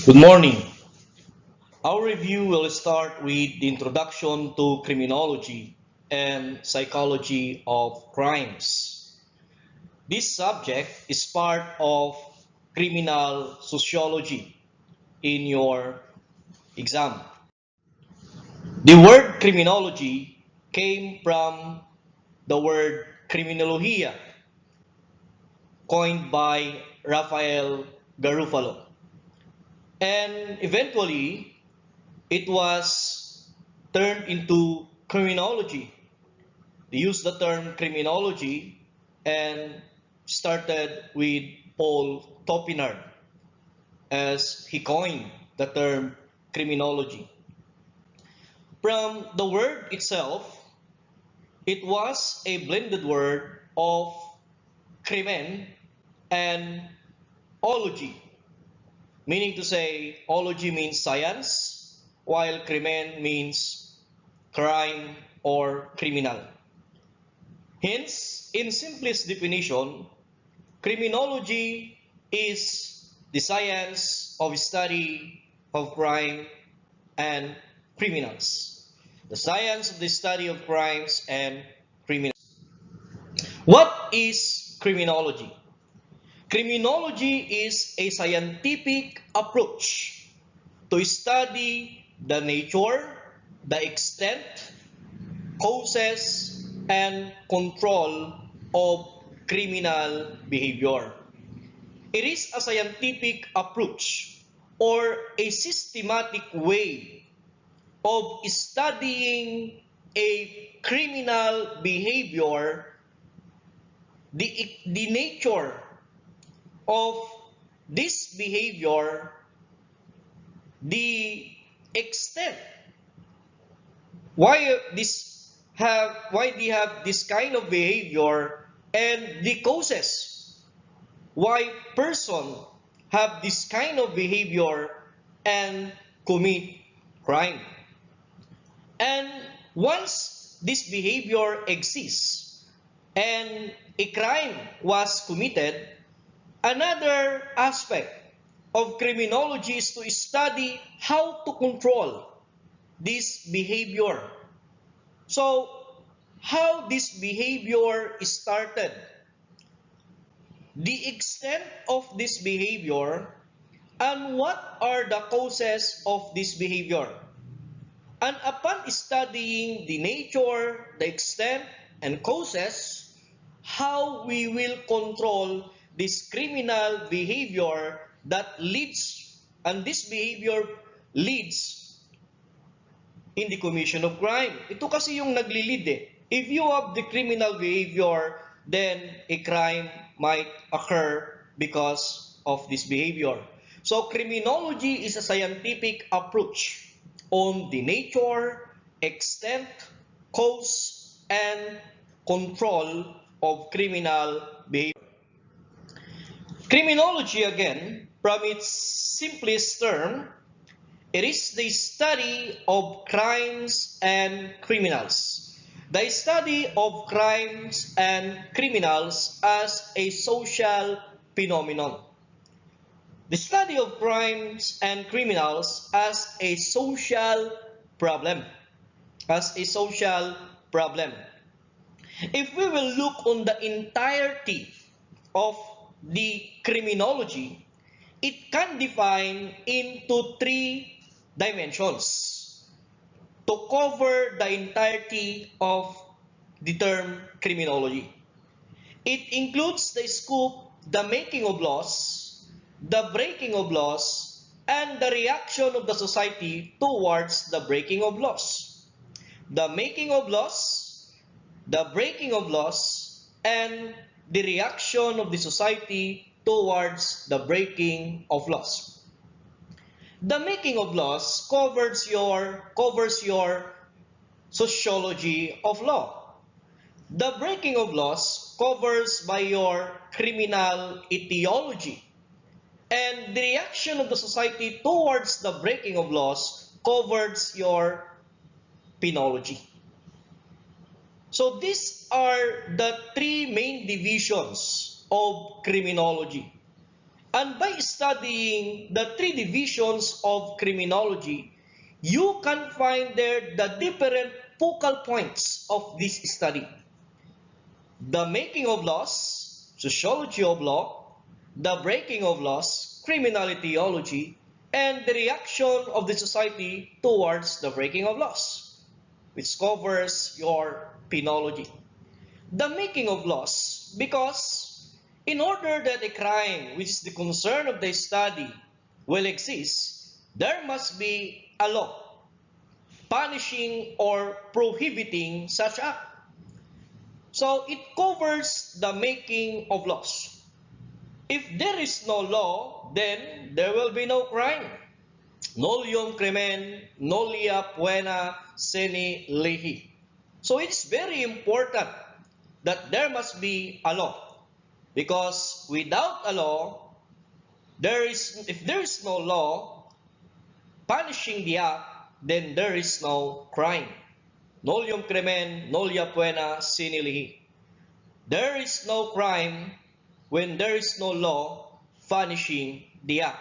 Good morning. Our review will start with the introduction to criminology and psychology of crimes. This subject is part of criminal sociology in your exam. The word criminology came from the word criminologia, coined by Rafael Garufalo. And eventually, it was turned into criminology. They used the term criminology and started with Paul Topinard as he coined the term criminology. From the word itself, it was a blended word of crimen and ology, meaning to say ology means science, while crimen means crime or criminal. Hence, in simplest definition, criminology is the science of study of crime and criminals. The science of the study of crimes and criminals. What is criminology? Criminology is a scientific approach to study the nature, the extent, causes, and control of criminal behavior. It is a scientific approach or a systematic way of studying a criminal behavior, the nature of this behavior, the extent why they have this kind of behavior, and the causes why person have this kind of behavior and commit crime. And once this behavior exists and a crime was committed, another aspect of criminology is to study how to control this behavior. So, how this behavior is started, the extent of this behavior, and what are the causes of this behavior. And upon studying the nature, the extent, and causes, how we will control this criminal behavior that leads, and this behavior leads in the commission of crime. Ito kasi yung nagli-lead eh. If you have the criminal behavior, then a crime might occur because of this behavior. So criminology is a scientific approach on the nature, extent, cause, and control of criminal behavior. Criminology, again, from its simplest term, it is the study of crimes and criminals. The study of crimes and criminals as a social phenomenon. The study of crimes and criminals as a social problem. As a social problem. If we will look on the entirety of the criminology, it can define into three dimensions to cover the entirety of the term criminology. It includes the scope, the making of laws, the breaking of laws, and the reaction of the society towards the breaking of laws. The making of laws, the breaking of laws, and the reaction of the society towards the breaking of laws. The making of laws covers your sociology of law. The breaking of laws covers by your criminal etiology. And the reaction of the society towards the breaking of laws covers your penology. So these are the three main divisions of criminology. And by studying the three divisions of criminology, you can find there the different focal points of this study. The making of laws, sociology of law, the breaking of laws, criminalityology, and the reaction of the society towards the breaking of laws, which covers your penology. The making of laws, because in order that a crime, which is the concern of the study, will exist, there must be a law punishing or prohibiting such act. So it covers the making of laws. If there is no law, then there will be no crime. Nolium crimen, nolia poena sine lehi. So it's very important that there must be a law. Because without a law, if there is no law punishing the act, then there is no crime. Nolium crimen, nolia poena sine lehi. There is no crime when there is no law punishing the act.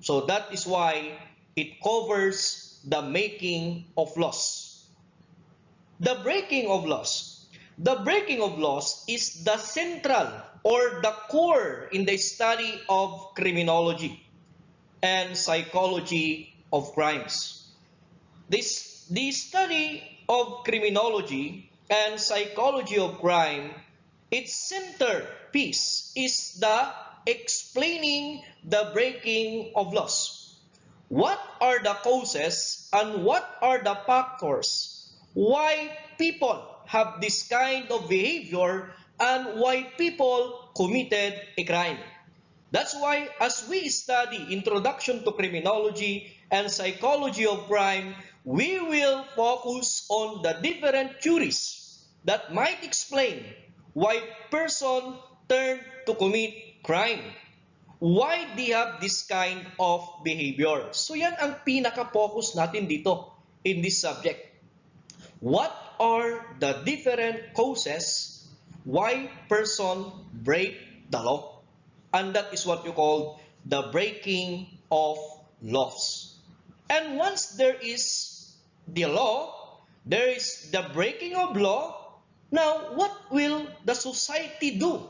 So that is why it covers the making of laws. The breaking of laws. The breaking of laws is the central or the core in the study of criminology and psychology of crimes. The study of criminology and psychology of crime, its centerpiece is the explaining the breaking of laws. What are the causes and what are the factors why people have this kind of behavior and why people committed a crime? That's why as we study Introduction to Criminology and Psychology of Crime, we will focus on the different theories that might explain why person turn to commit crime. Why they have this kind of behavior. So yan ang pinaka-focus natin dito in this subject. What are the different causes why person break the law? And that is what you call the breaking of laws. And once there is the law, there is the breaking of law. Now, what will the society do?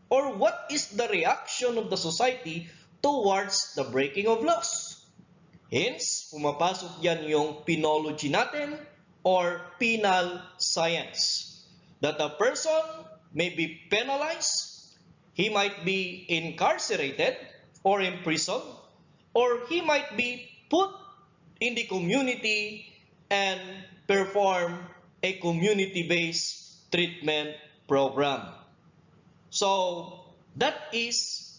Or what is the reaction of the society towards the breaking of laws? Hence, pumapasok yan yung penology natin or penal science. That a person may be penalized, he might be incarcerated or imprisoned, or he might be put in the community and perform a community-based treatment program. So, that is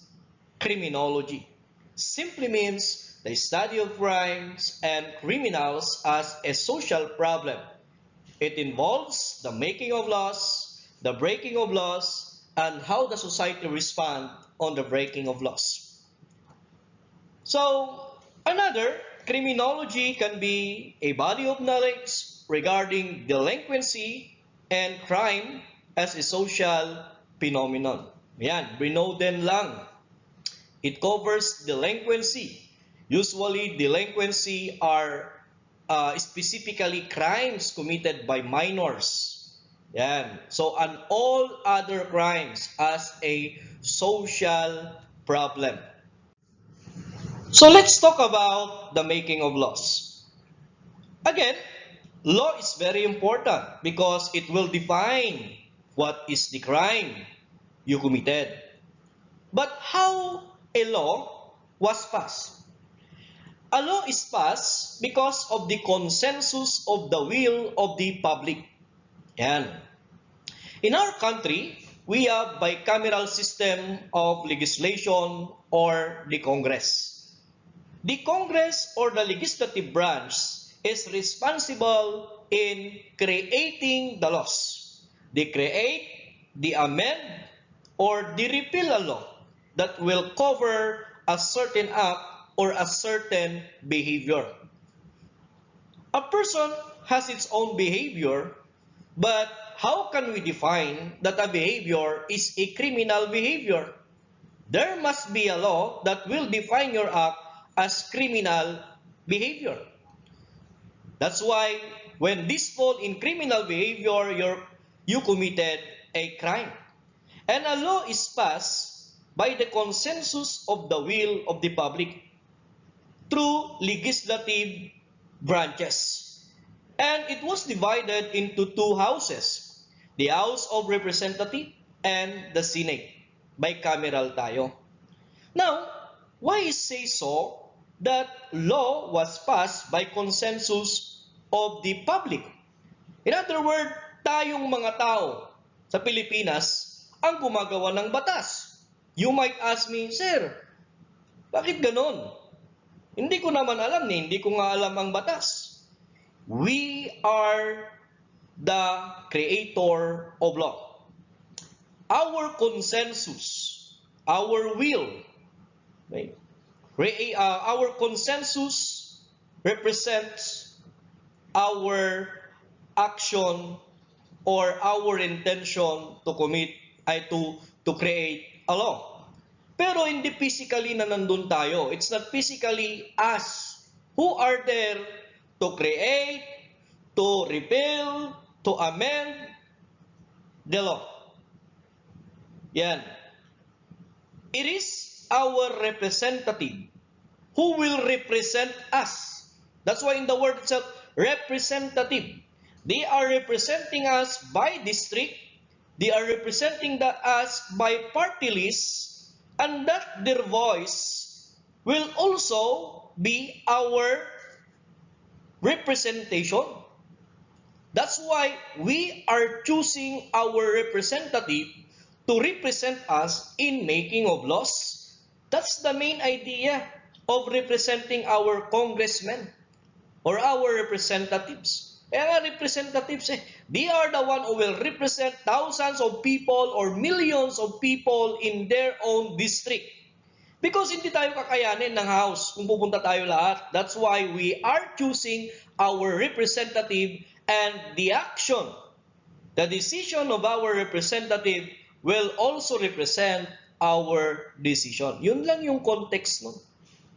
criminology. Simply means the study of crimes and criminals as a social problem. It involves the making of laws, the breaking of laws, and how the society responds on the breaking of laws. So, another, criminology can be a body of knowledge regarding delinquency and crime as a social phenomenon. Yan, binoden lang. It covers delinquency. Usually, delinquency are specifically crimes committed by minors. Yan. So, and all other crimes as a social problem. So, let's talk about the making of laws. Again, law is very important because it will define what is the crime you committed. But how a law was passed? A law is passed because of the consensus of the will of the public. Yan. In our country, we have bicameral system of legislation or the Congress. The Congress or the legislative branch is responsible in creating the laws. They create, they amend, or they repeal a law that will cover a certain act or a certain behavior. A person has its own behavior, but how can we define that a behavior is a criminal behavior? there must be a law that will define your act as criminal behavior. That's why when this fall in criminal behavior, you committed a crime. And a law is passed by the consensus of the will of the public through legislative branches. And it was divided into two houses, the House of Representatives and the Senate. Bicameral tayo. Now, why say so that law was passed by consensus of the public? In other words, tayong mga tao sa Pilipinas ang gumagawa ng batas. You might ask me, Sir, bakit ganon? Hindi ko naman alam hindi ko nga alam ang batas. We are the creator of law. Our consensus, our will, right? Our consensus represents our action or our intention to commit to create a law. Pero hindi physically na nandun tayo. It's not physically us who are there to create, to repeal, to amend the law. Yan. It is our representative who will represent us. That's why in the word itself, representative. They are representing us by district. They are representing us by party list. And that their voice will also be our representation. That's why we are choosing our representative to represent us in making of laws. That's the main idea of representing our congressmen or our representatives. Kaya nga representatives, they are the one who will represent thousands of people or millions of people in their own district. Because hindi tayo kakayanin ng house kung pupunta tayo lahat. That's why we are choosing our representative, and the action, the decision of our representative will also represent our decision. Yun lang yung context nun.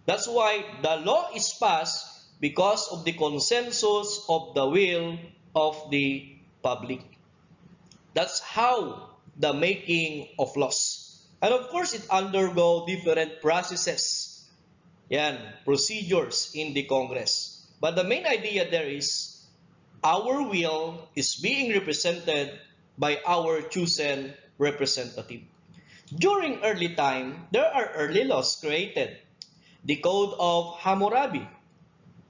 That's why the law is passed because of the consensus of the will of the public. That's how the making of laws. And of course, it undergo different processes. Yan, procedures in the Congress. But the main idea there is our will is being represented by our chosen representative. During early time, there are early laws created. The Code of Hammurabi.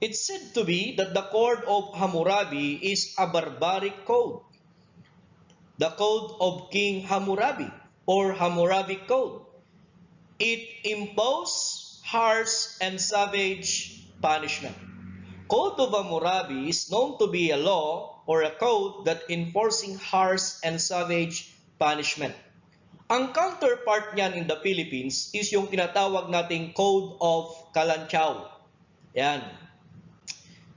It's said to be that the Code of Hammurabi is a barbaric code. The Code of King Hammurabi or Hammurabi Code. It imposed harsh and savage punishment. Code of Hammurabi is known to be a law or a code that enforcing harsh and savage punishment. Ang counterpart niyan in the Philippines is yung tinatawag nating Code of Kalanchaw. Yan.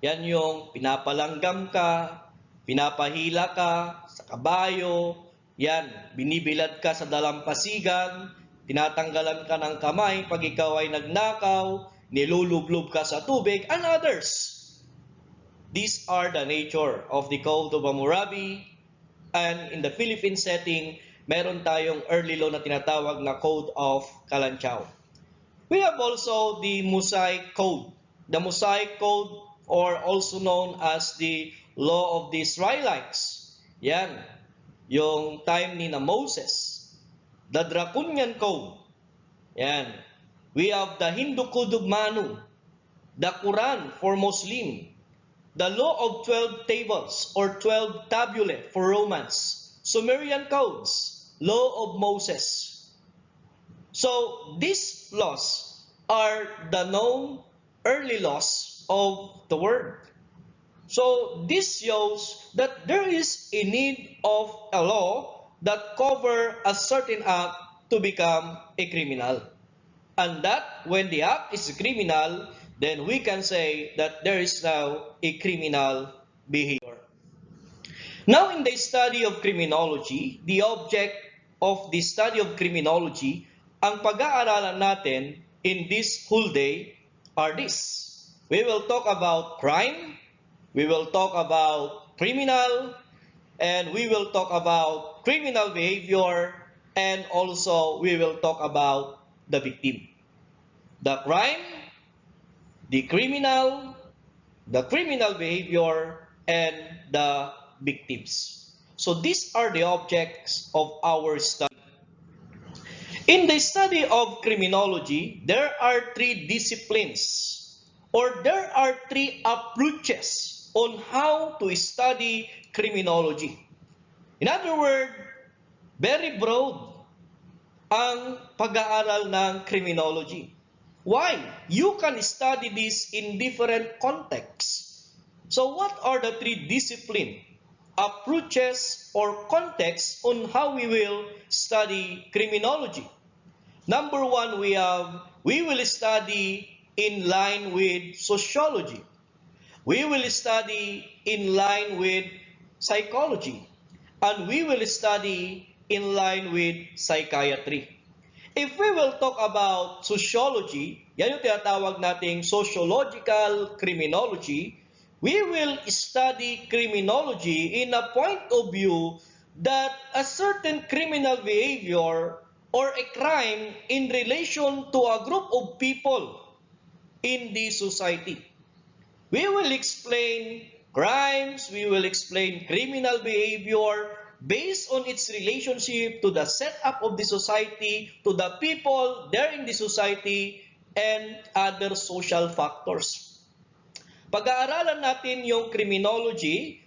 Yan yung pinapalanggam ka, pinapahila ka sa kabayo, yan, binibilad ka sa dalampasigan, tinatanggalan ka ng kamay pag ikaw ay nagnakaw, nilulublob ka sa tubig, and others. These are the nature of the Code of Hammurabi, and in the Philippine setting, meron tayong early law na tinatawag na Code of Kalanchaw. We have also the Mosaic Code. The Mosaic Code, or also known as the Law of the Israelites. Yan, yung time ni na Moses. The Draconian Code. Yan. We have the Hindu Code of Manu. The Quran for Muslim. The Law of 12 Tables or 12 Tabulae for Romans. Sumerian Codes. Law of Moses. So, these laws are the known early laws of the world. So, this shows that there is a need of a law that cover a certain act to become a criminal. And that when the act is a criminal, then we can say that there is now a criminal behavior. Now, in the study of criminology, the object of the study of criminology ang pag-aaralan natin in this whole day are this. We will talk about crime, we will talk about criminal, and we will talk about criminal behavior, and also we will talk about the victim. The crime, the criminal behavior, and the victims. So these are the objects of our study. In the study of criminology, there are three disciplines, or there are three approaches on how to study criminology. In other words, very broad ang pag-aaral ng criminology. Why? You can study this in different contexts. So what are the three discipline, approaches, or contexts on how we will study criminology? Number one, we will study in line with sociology. We will study in line with psychology. And we will study in line with psychiatry. If we will talk about sociology, yan yung tinatawag nating sociological criminology, we will study criminology in a point of view that a certain criminal behavior or a crime in relation to a group of people in the society. We will explain crimes, we will explain criminal behavior based on its relationship to the setup of the society, to the people there in the society, and other social factors. Pag-aaralan natin yung criminology,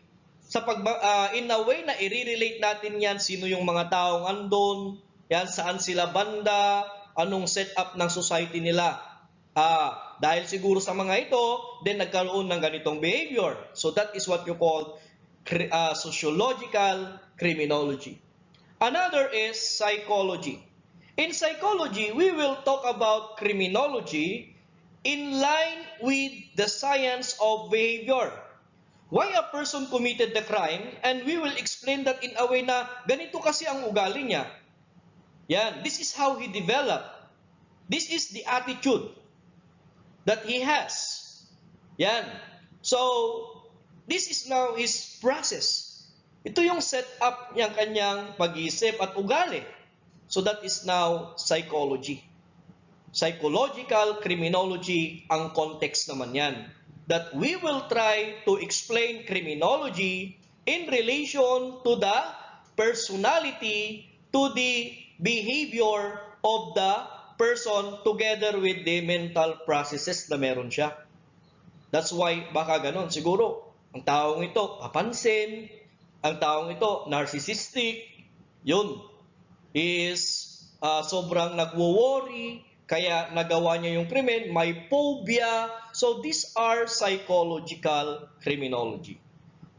in a way na i-relate natin yan, sino yung mga taong andon, yan, saan sila banda, anong setup ng society nila. Dahil siguro sa mga ito, then nagkaroon ng ganitong behavior. So that is what you call sociological criminology. Another is psychology. In psychology, we will talk about criminology in line with the science of behavior. Why a person committed the crime, and we will explain that in a way na ganito kasi ang ugali niya. Yan, this is how he developed. This is the attitude that he has. Yan. So, this is now his process. Ito yung setup niyang kanyang pag-iisip at ugali. So that is now psychology. Psychological criminology ang context naman yan. That we will try to explain criminology in relation to the personality, to the behavior of the person together with the mental processes na meron siya. That's why baka ganon. Siguro, ang taong ito papansin, ang taong ito narcissistic, yun, is sobrang nagwo-worry, kaya nagawa niya yung krimen, may phobia. So these are psychological criminology.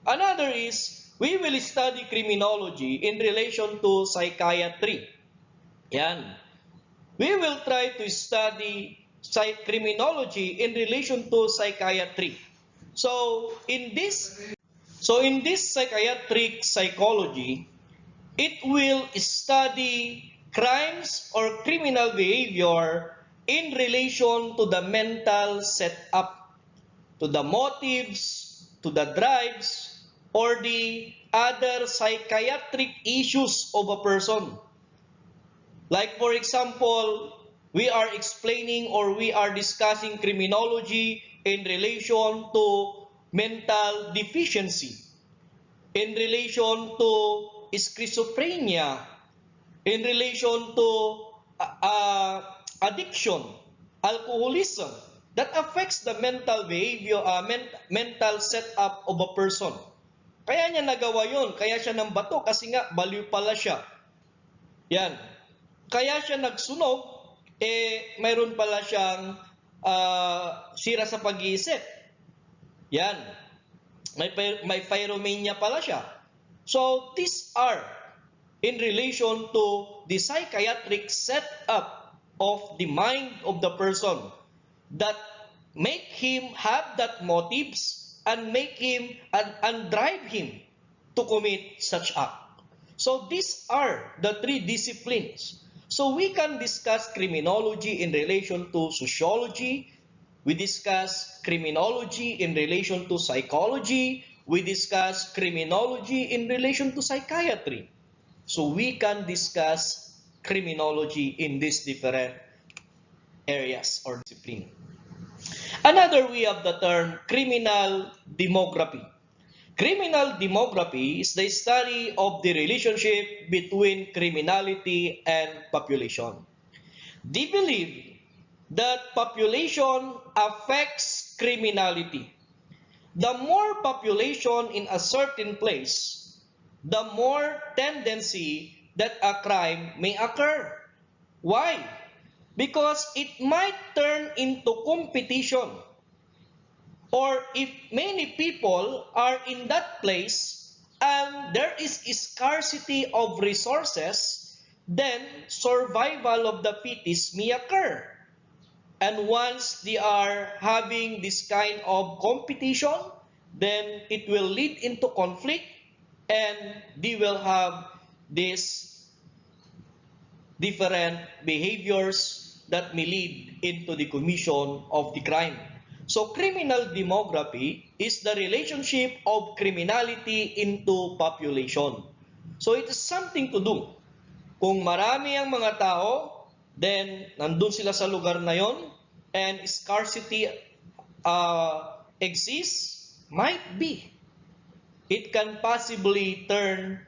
Another is, we will study criminology in relation to psychiatry. Yan. We will try to study criminology in relation to psychiatry. So in this psychiatric psychology, it will study crimes or criminal behavior in relation to the mental setup, to the motives, to the drives, or the other psychiatric issues of a person. Like for example, we are explaining or we are discussing criminology in relation to mental deficiency, in relation to schizophrenia, in relation to addiction, alcoholism, that affects the mental behavior, mental setup of a person. Kaya niya nagawa yun, kaya siya ng bato kasi nga baliw pala siya. Yan. Kaya siya nagsunog, mayroon pala siyang sira sa pag-iisip. Yan. May pyromania pala siya. So, these are in relation to the psychiatric setup of the mind of the person that make him have that motives and make him and drive him to commit such act. So, these are the three disciplines. So we can discuss criminology in relation to sociology. We discuss criminology in relation to psychology. We discuss criminology in relation to psychiatry. So we can discuss criminology in these different areas or discipline. Another we have the term criminal demography. Criminal demography is the study of the relationship between criminality and population. They believe that population affects criminality. The more population in a certain place, the more tendency that a crime may occur. Why? Because it might turn into competition. Or if many people are in that place and there is a scarcity of resources, then survival of the fittest may occur. And once they are having this kind of competition, then it will lead into conflict and they will have these different behaviors that may lead into the commission of the crime. So criminal demography is the relationship of criminality into population. So it is something to do. Kung marami ang mga tao, then nandun sila sa lugar na yon, and scarcity exists, might be. It can possibly turn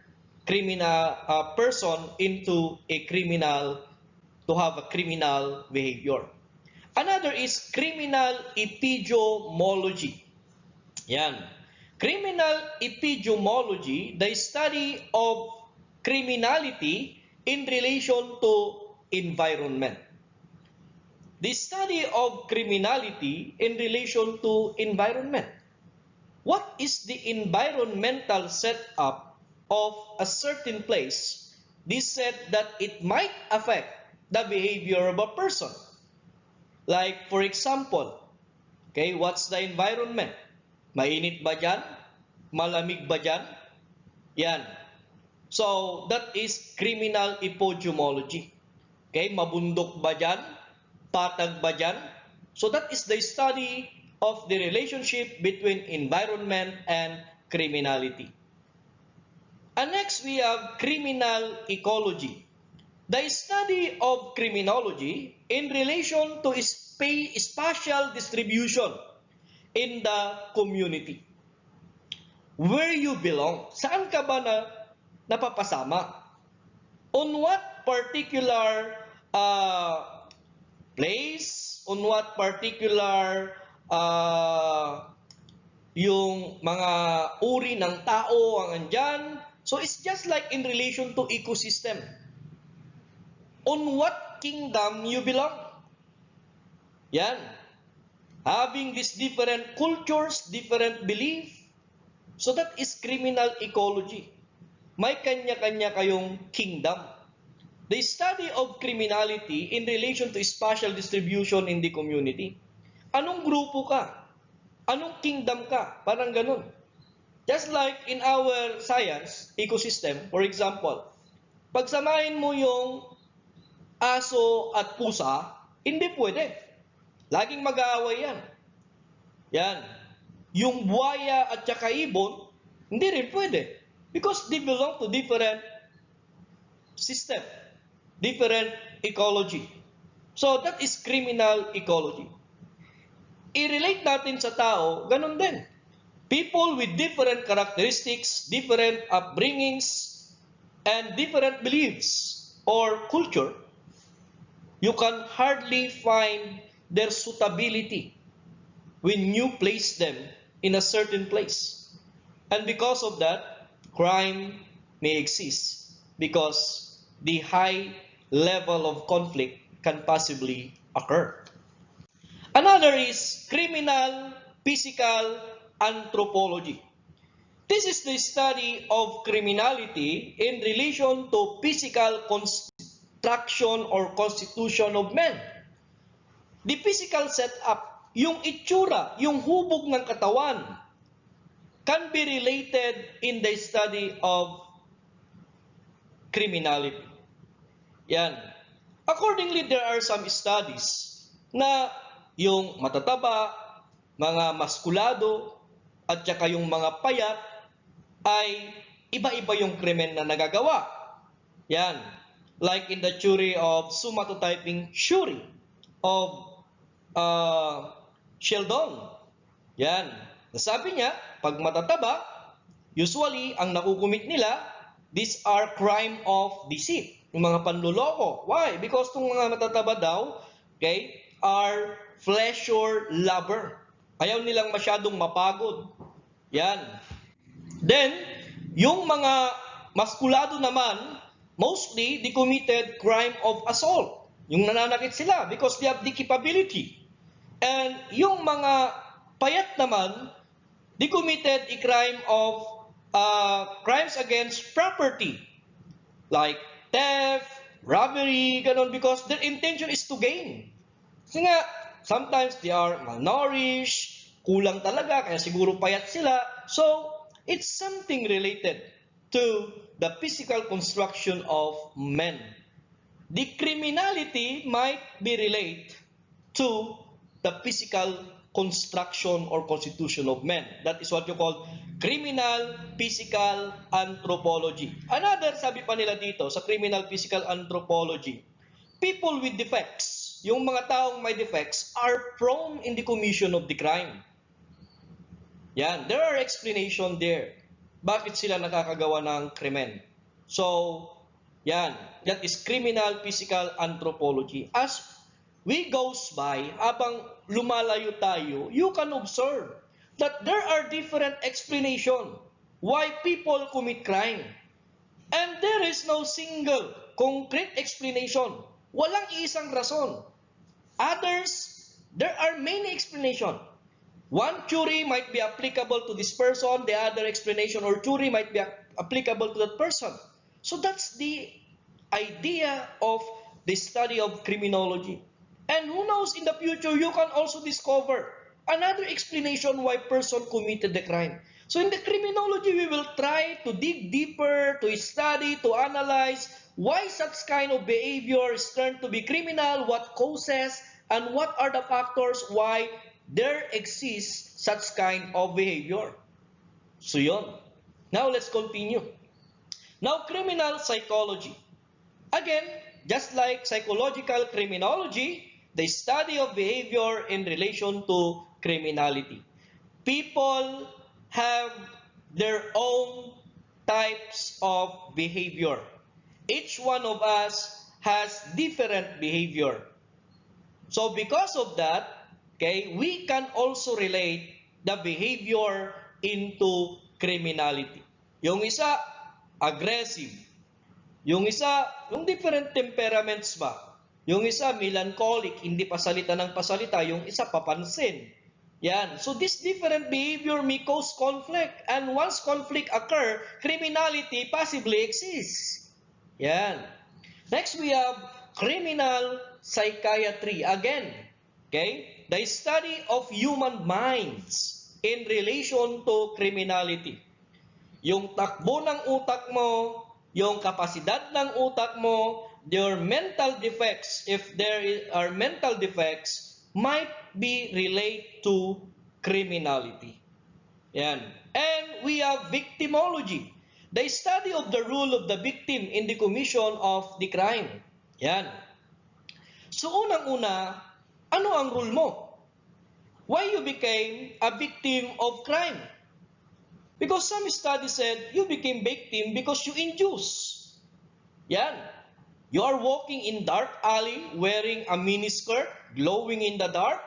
person into a criminal, to have a criminal behavior. Another is criminal epidemiology. Yan. Criminal epidemiology, the study of criminality in relation to environment. The study of criminality in relation to environment. What is the environmental setup of a certain place? This said that it might affect the behavior of a person. Like, for example, okay, what's the environment? Mainit ba dyan? Malamig ba dyan? Yan. So, that is criminal epidemiology. Okay, mabundok ba dyan? Patag ba dyan? So, that is the study of the relationship between environment and criminality. And next, we have criminal ecology. The study of criminology in relation to spatial distribution in the community. Where you belong. Saan ka ba napapasama? On what particular place? On what particular yung mga uri ng tao ang andyan? So it's just like in relation to ecosystem. On what kingdom you belong? Yan. Having these different cultures, different belief. So that is criminal ecology. May kanya-kanya kayong kingdom. The study of criminality in relation to spatial distribution in the community. Anong grupo ka? Anong kingdom ka? Parang ganun. Just like in our science, ecosystem, for example, pagsamahin mo yung aso at pusa, hindi pwede. Laging mag-aaway yan. Yan. Yung buwaya at saka ibon, hindi rin pwede. Because they belong to different system, different ecology. So that is criminal ecology. I-relate natin sa tao, ganun din. People with different characteristics, different upbringings, and different beliefs or culture, you can hardly find their suitability when you place them in a certain place. And because of that, crime may exist because the high level of conflict can possibly occur. Another is criminal physical anthropology. This is the study of criminality in relation to physical construction or constitution of men. The physical setup, yung itsura, yung hubog ng katawan, can be related in the study of criminality. Yan. Accordingly, there are some studies na yung matataba, mga maskulado, at saka yung mga payat ay iba-iba yung krimen na nagagawa. Yan. Like in the theory of somatotyping theory of Sheldon. Yan. Nasabi niya, pag matataba, usually ang nakukumit nila, these are crime of deceit. Yung mga panluloko. Why? Because itong mga matataba daw, okay, are pleasure lover. Ayaw nilang masyadong mapagod. Yan. Then, yung mga maskulado naman, mostly, they committed crime of assault. Yung nananakit sila because they have the capability. And yung mga payat naman, they committed a crime of crimes against property. Like theft, robbery, ganon, because their intention is to gain. Kasi nga, sometimes they are malnourished, kulang talaga, kaya siguro payat sila. So, it's something related to the physical construction of men. The criminality might be related to the physical construction or constitution of men. That is what you call criminal physical anthropology. Another, sabi pa nila dito sa criminal physical anthropology, people with defects, yung mga taong may defects, are prone in the commission of the crime. Yan, there are explanation there. Bakit sila nakakagawa ng krimen? So, yan, that is criminal physical anthropology. As we goes by, habang lumalayo tayo, you can observe that there are different explanation why people commit crime. And there is no single concrete explanation. Walang isang rason. Others, there are many explanation. One theory might be applicable to this person, the other explanation or theory might be applicable to that person. So that's the idea of the study of criminology. And who knows, in the future, you can also discover another explanation why person committed the crime. So in the criminology, we will try to dig deeper, to study, to analyze why such kind of behavior is turned to be criminal, what causes, and what are the factors why there exists such kind of behavior. So yun. Now let's continue. Now, criminal psychology. Again, just like psychological criminology, the study of behavior in relation to criminality. People have their own types of behavior. Each one of us has different behavior. So because of that, okay, we can also relate the behavior into criminality. Yung isa, aggressive. Yung isa, yung different temperaments ba? Yung isa, melancholic, hindi pasalita ng pasalita. Yung isa, papansin. Yan. So this different behavior may cause conflict. And once conflict occur, criminality possibly exists. Yan. Next, we have criminal psychiatry. Again, okay? The study of human minds in relation to criminality. Yung takbo ng utak mo, yung kapasidad ng utak mo, your mental defects, if there are mental defects, might be related to criminality. Yan. And we have victimology, the study of the role of the victim in the commission of the crime. Yan. So unang-una, ano ang role mo? Why you became a victim of crime? Because some studies said you became victim because you induce. Yan. You are walking in dark alley wearing a miniskirt, glowing in the dark.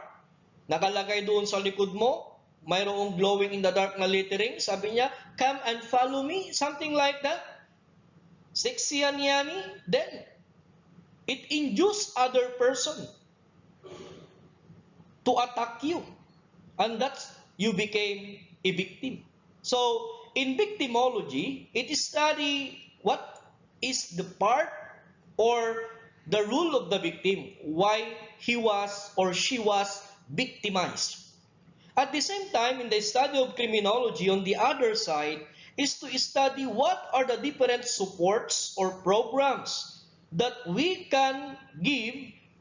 Nakalagay doon sa likod mo, mayroong glowing in the dark na lettering. Sabi niya, come and follow me. Something like that. Sexy yan yani. Then, it induced other person to attack you. And that's, you became a victim. So, in victimology, it is study what is the part or the role of the victim, why he was or she was victimized. At the same time, in the study of criminology, on the other side, is to study what are the different supports or programs that we can give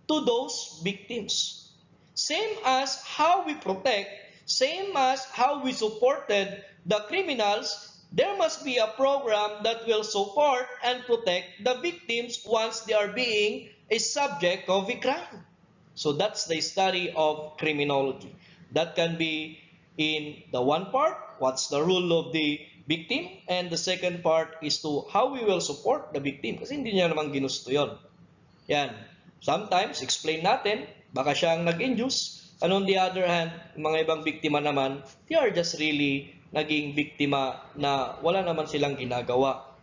to those victims. Same as how we protect, same as how we supported the criminals, there must be a program that will support and protect the victims once they are being a subject of a crime. So that's the study of criminology. That can be in the one part, what's the role of the victim, and the second part is to how we will support the victim. Kasi hindi niya naman ginusto yun. Yan. Sometimes, explain natin, baka siya ang nag-induce. And on the other hand, mga ibang biktima naman, they are just really naging biktima na wala naman silang ginagawa.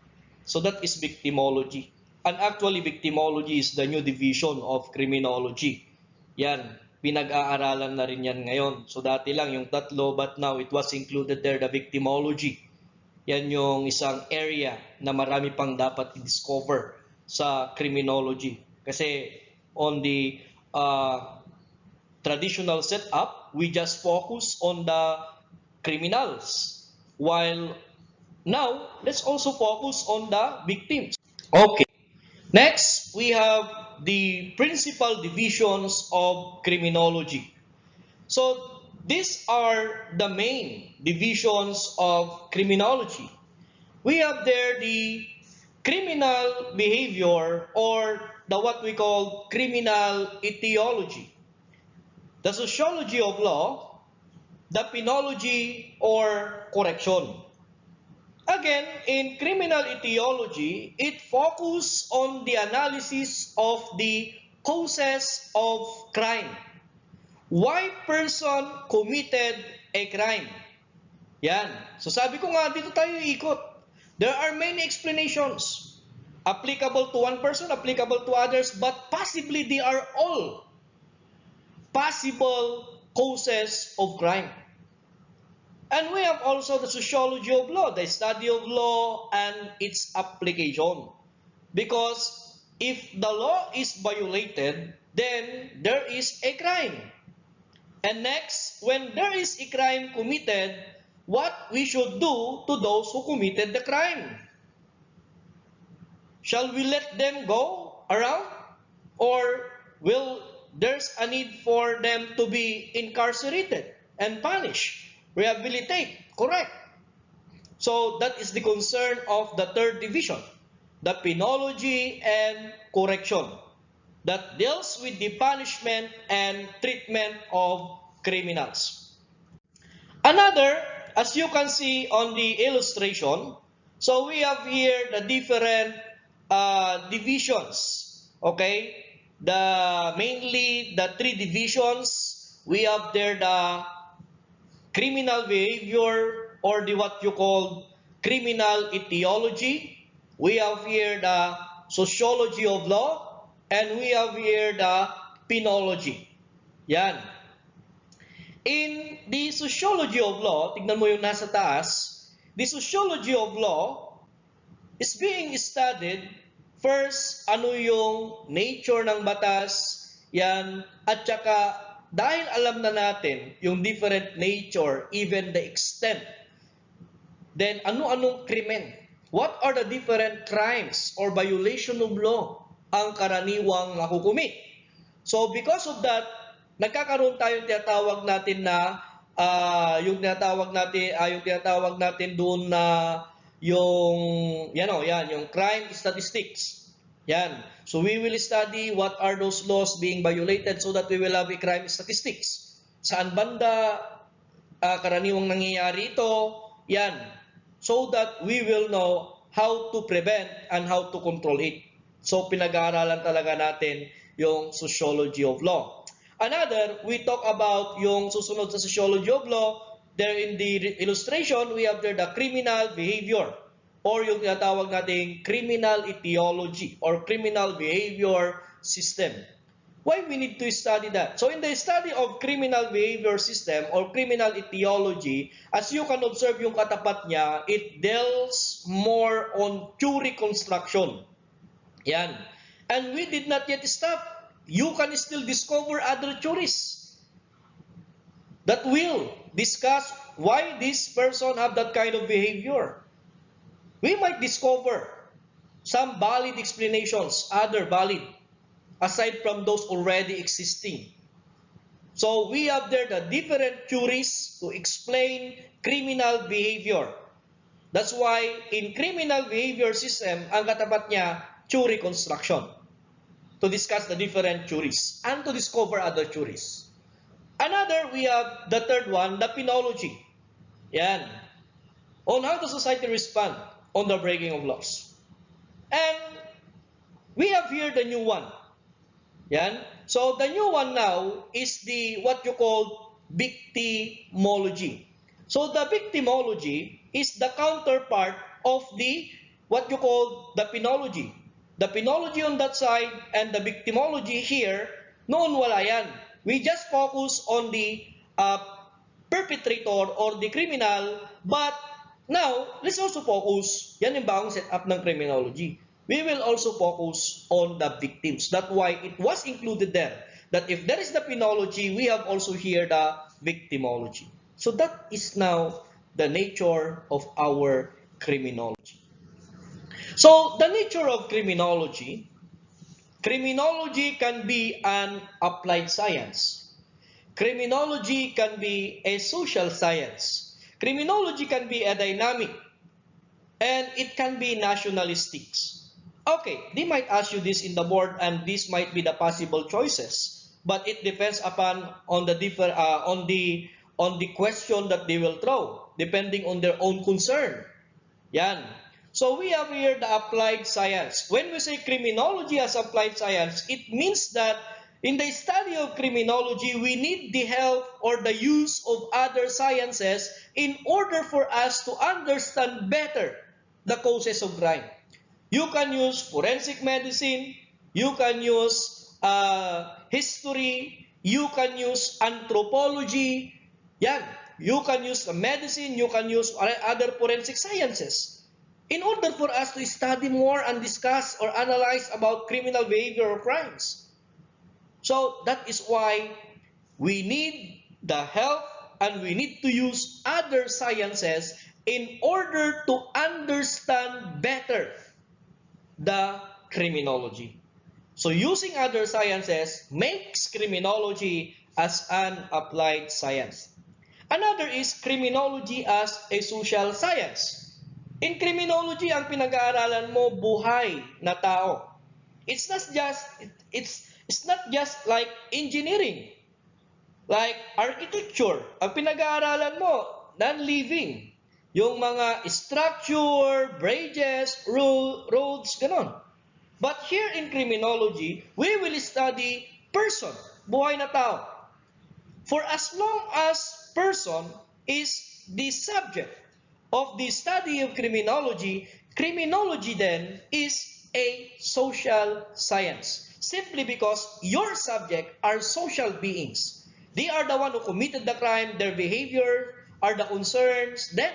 So that is victimology. And actually, victimology is the new division of criminology. Yan, pinag-aaralan na rin yan ngayon. So dati lang yung tatlo, but now it was included there, the victimology. Yan yung isang area na marami pang dapat i-discover sa criminology. Kasi on the traditional setup, we just focus on the criminals. While now, let's also focus on the victims. Okay. Next, we have the principal divisions of criminology. So, these are the main divisions of criminology. We have there the criminal behavior, or the what we call criminal etiology, the sociology of law, the penology or correction. Again, in criminal etiology, it focuses on the analysis of the causes of crime. Why person committed a crime? Yan. So sabi ko nga, dito tayo ikot. There are many explanations. Applicable to one person, applicable to others, but possibly they are all possible causes of crime. And we have also the sociology of law, the study of law and its application. Because if the law is violated, then there is a crime. And next, when there is a crime committed, what we should do to those who committed the crime? Shall we let them go around? Or will there's a need for them to be incarcerated and punished? Rehabilitate, correct. So that is the concern of the third division, the penology and correction, that deals with the punishment and treatment of criminals. Another, as you can see on the illustration, so we have here the different divisions, okay? Mainly the three divisions. We have there the criminal behavior, or the what you call criminal etiology. We have here the sociology of law, and we have here the penology. Yan. In the sociology of law, tignan mo yung nasa taas, the sociology of law is being studied. First, ano yung nature ng batas, yan, at saka dahil alam na natin yung different nature, even the extent, then ano-anong krimen? What are the different crimes or violation of law ang karaniwang nakukumit? So because of that, nagkakaroon tayong tinatawag natin na yung tinatawag natin doon na yung crime statistics. Yan. So we will study what are those laws being violated so that we will have a crime statistics. Saan banda karaniwang nangyayari ito? Yan. So that we will know how to prevent and how to control it. So pinag-aaralan talaga natin yung sociology of law. Another, we talk about yung susunod sa sociology of law. There in the illustration, we have there the criminal behavior, or yung tinatawag nating criminal etiology or criminal behavior system. Why we need to study that? So in the study of criminal behavior system or criminal etiology, as you can observe yung katapat niya, it deals more on theory construction. Yan. And we did not yet stop. You can still discover other theories that will discuss why this person have that kind of behavior. We might discover some valid explanations, other valid, aside from those already existing. So we have there the different theories to explain criminal behavior. That's why in criminal behavior system, ang katapat niya, theory construction. To discuss the different theories and to discover other theories. Another, we have the third one, the Penology. Yan. On how the society respond on the breaking of laws. And we have here the new one. Yan. So the new one now is the what you call Victimology. So the Victimology is the counterpart of the what you call the Penology. The Penology on that side and the Victimology here, noon wala yan. We just focus on the perpetrator or the criminal, but now, let's also focus, yan yung bagong setup ng criminology. We will also focus on the victims. That's why it was included there. That if there is the penology, we have also here the victimology. So that is now the nature of our criminology. So the nature of criminology, criminology can be an applied science. Criminology can be a social science. Criminology can be a dynamic. And it can be nationalistics. Okay, they might ask you this in the board and this might be the possible choices. But it depends upon on the question that they will throw, depending on their own concern. Yan. So we have here the applied science. When we say criminology as applied science, it means that in the study of criminology, we need the help or the use of other sciences in order for us to understand better the causes of crime. You can use forensic medicine, you can use history, you can use anthropology, yan. You can use medicine, you can use other forensic sciences in order for us to study more and discuss or analyze about criminal behavior or crimes. So that is why we need the help and we need to use other sciences in order to understand better the criminology. So using other sciences makes criminology as an applied science. Another is criminology as a social science. In criminology, ang pinag-aaralan mo buhay na tao. It's not just like engineering, like architecture. Ang pinag-aaralan mo, non-living. Yung mga structure, bridges, roads, ganon. But here in criminology, we will study person, buhay na tao. For as long as person is the subject of the study of criminology, criminology then is a social science. Simply because your subject are social beings. They are the one who committed the crime, their behavior are the concerns. Then,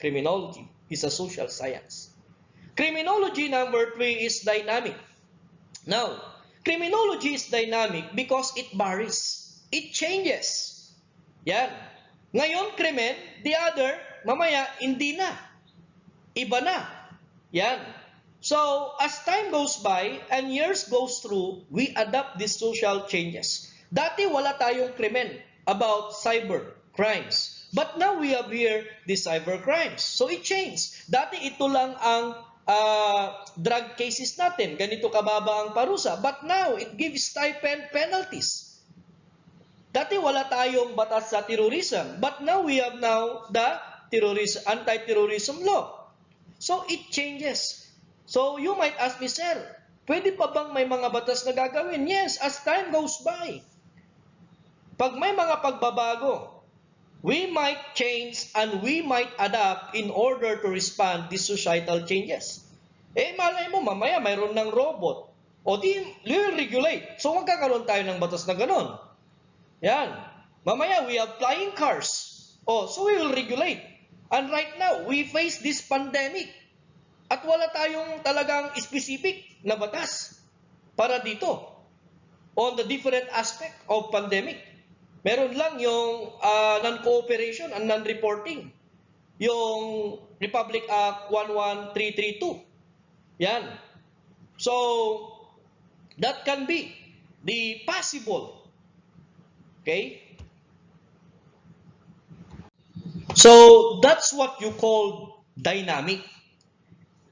criminology is a social science. Criminology number 3 is dynamic. Now, criminology is dynamic because it varies. It changes. Yan. Ngayon, krimen, the other, mamaya, hindi na. Iba na. Yan. So, as time goes by and years goes through, we adapt these social changes. Dati wala tayong krimen about cyber crimes. But now we have here the cyber crimes. So, it changed. Dati ito lang ang drug cases natin. Ganito kababa ang parusa. But now, it gives stipend penalties. Dati wala tayong batas sa terrorism. But now, we have now the anti-terrorism law. So, it changes. So, you might ask me, sir, pwede pa bang may mga batas na gagawin? Yes, as time goes by. Pag may mga pagbabago, we might change and we might adapt in order to respond to societal changes. Malay mo, mamaya mayroon ng robot. O di, we will regulate. So, magkakaroon tayo ng batas na ganon. Yan. Mamaya, we have flying cars. So we will regulate. And right now, we face this pandemic. At wala tayong talagang specific na batas para dito on the different aspect of pandemic. Meron lang yung non-cooperation and non-reporting. Yung Republic Act 11332. Yan. So, that can be the possible. Okay? So, that's what you call dynamic.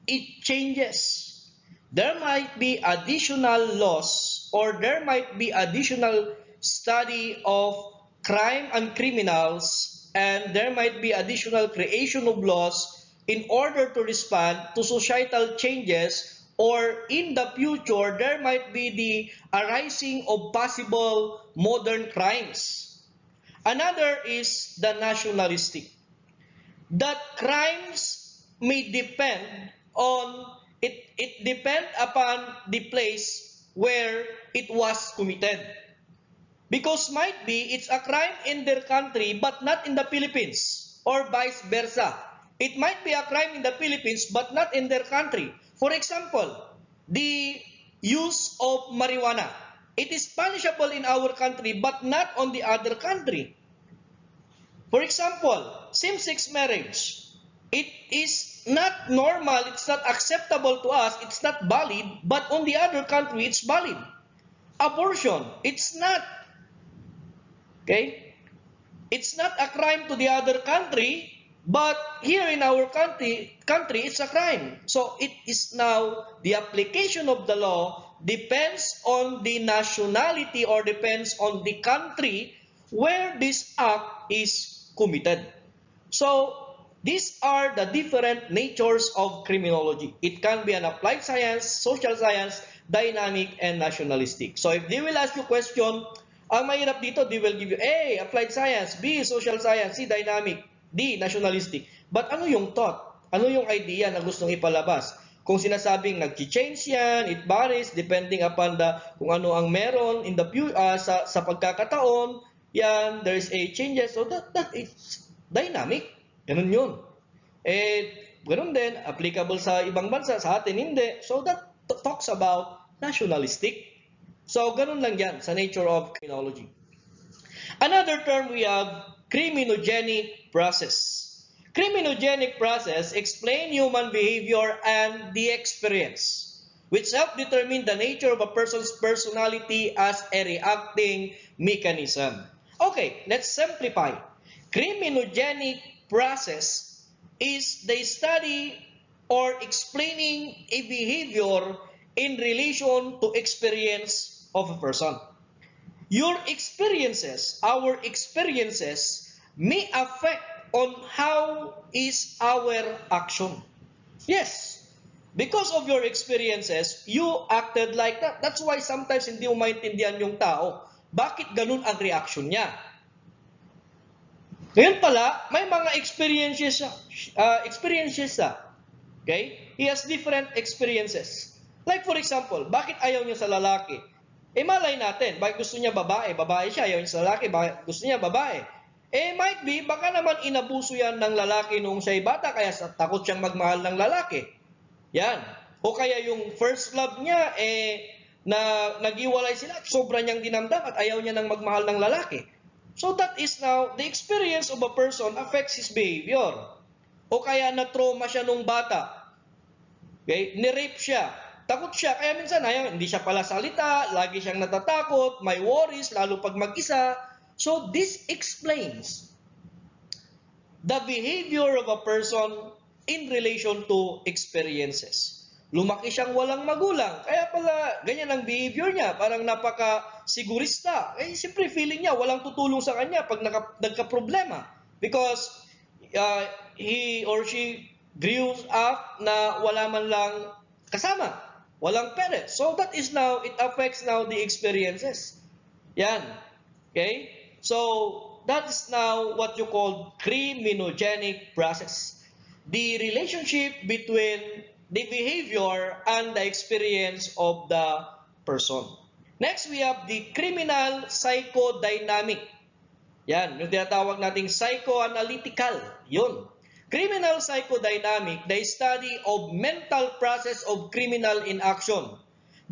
It changes. There might be additional laws or there might be additional study of crime and criminals, and there might be additional creation of laws in order to respond to societal changes, or in the future there might be the arising of possible modern crimes. Another is the nationalistic, that crimes may depend on it depend upon the place where it was committed, because might be it's a crime in their country but not in the Philippines, or vice versa. It might be a crime in the Philippines but not in their country. For example, the use of marijuana, it is punishable in our country but not on the other country. For example, same-sex marriage. It is not normal, it's not acceptable to us, it's not valid, but on the other country, it's valid. Abortion, it's not. Okay? It's not a crime to the other country, but here in our country, it's a crime. So it is now the application of the law depends on the nationality or depends on the country where this act is committed. So these are the different natures of criminology. It can be an applied science, social science, dynamic, and nationalistic. So if they will ask you question, ang mahirap dito, they will give you A, applied science, B, social science, C, dynamic, D, nationalistic. But ano yung thought? Ano yung idea na gustong ipalabas? Kung sinasabing nag-change yan, it varies depending upon kung ano ang meron in the sa pagkakataon, yan, there is a changes. So that is dynamic. Ganun yun. Ganun din, applicable sa ibang bansa, sa atin hindi. So that talks about nationalistic. So ganun lang yan sa nature of criminology. Another term we have, criminogenic process. Criminogenic process explain human behavior and the experience, which help determine the nature of a person's personality as a reacting mechanism. Okay, let's simplify. Criminogenic process is the study or explaining a behavior in relation to experience of a person. Your experiences, our experiences, may affect on how is our action. Yes, because of your experiences, you acted like that. That's why sometimes hindi mo maintindihan yung tao. Bakit ganun ang reaction niya? Ngayon pala, may mga experiences siya. Okay? He has different experiences. Like for example, bakit ayaw niya sa lalaki? Malay natin, bakit gusto niya babae? Babae siya, ayaw niya sa lalaki, bakit gusto niya babae? Might be, baka naman inabuso yan ng lalaki noong siya'y bata, kaya takot siyang magmahal ng lalaki. Yan. O kaya yung first love niya, na naghiwalay sila, sobra niyang dinamdam at ayaw niya nang magmahal ng lalaki. So that is now, the experience of a person affects his behavior. O kaya na-trauma siya nung bata. Okay? Ni-rape siya. Takot siya. Kaya minsan, hindi siya pala salita, lagi siyang natatakot, may worries, lalo pag mag-isa. So this explains the behavior of a person in relation to experiences. Lumaki siyang walang magulang, kaya pala ganyan ang behavior niya, parang napaka-sigurista. Siyempre feeling niya walang tutulong sa kanya pag nagka-problema, because he or she grew up na wala man lang kasama, walang parents. So that is now, it affects now the experiences. Yan. Okay? So that is now what you call criminogenic process. The relationship between the behavior and the experience of the person. Next, we have the criminal psychodynamic. Yan, yung tinatawag nating psychoanalytical. Yun. Criminal psychodynamic, the study of mental process of criminal in action.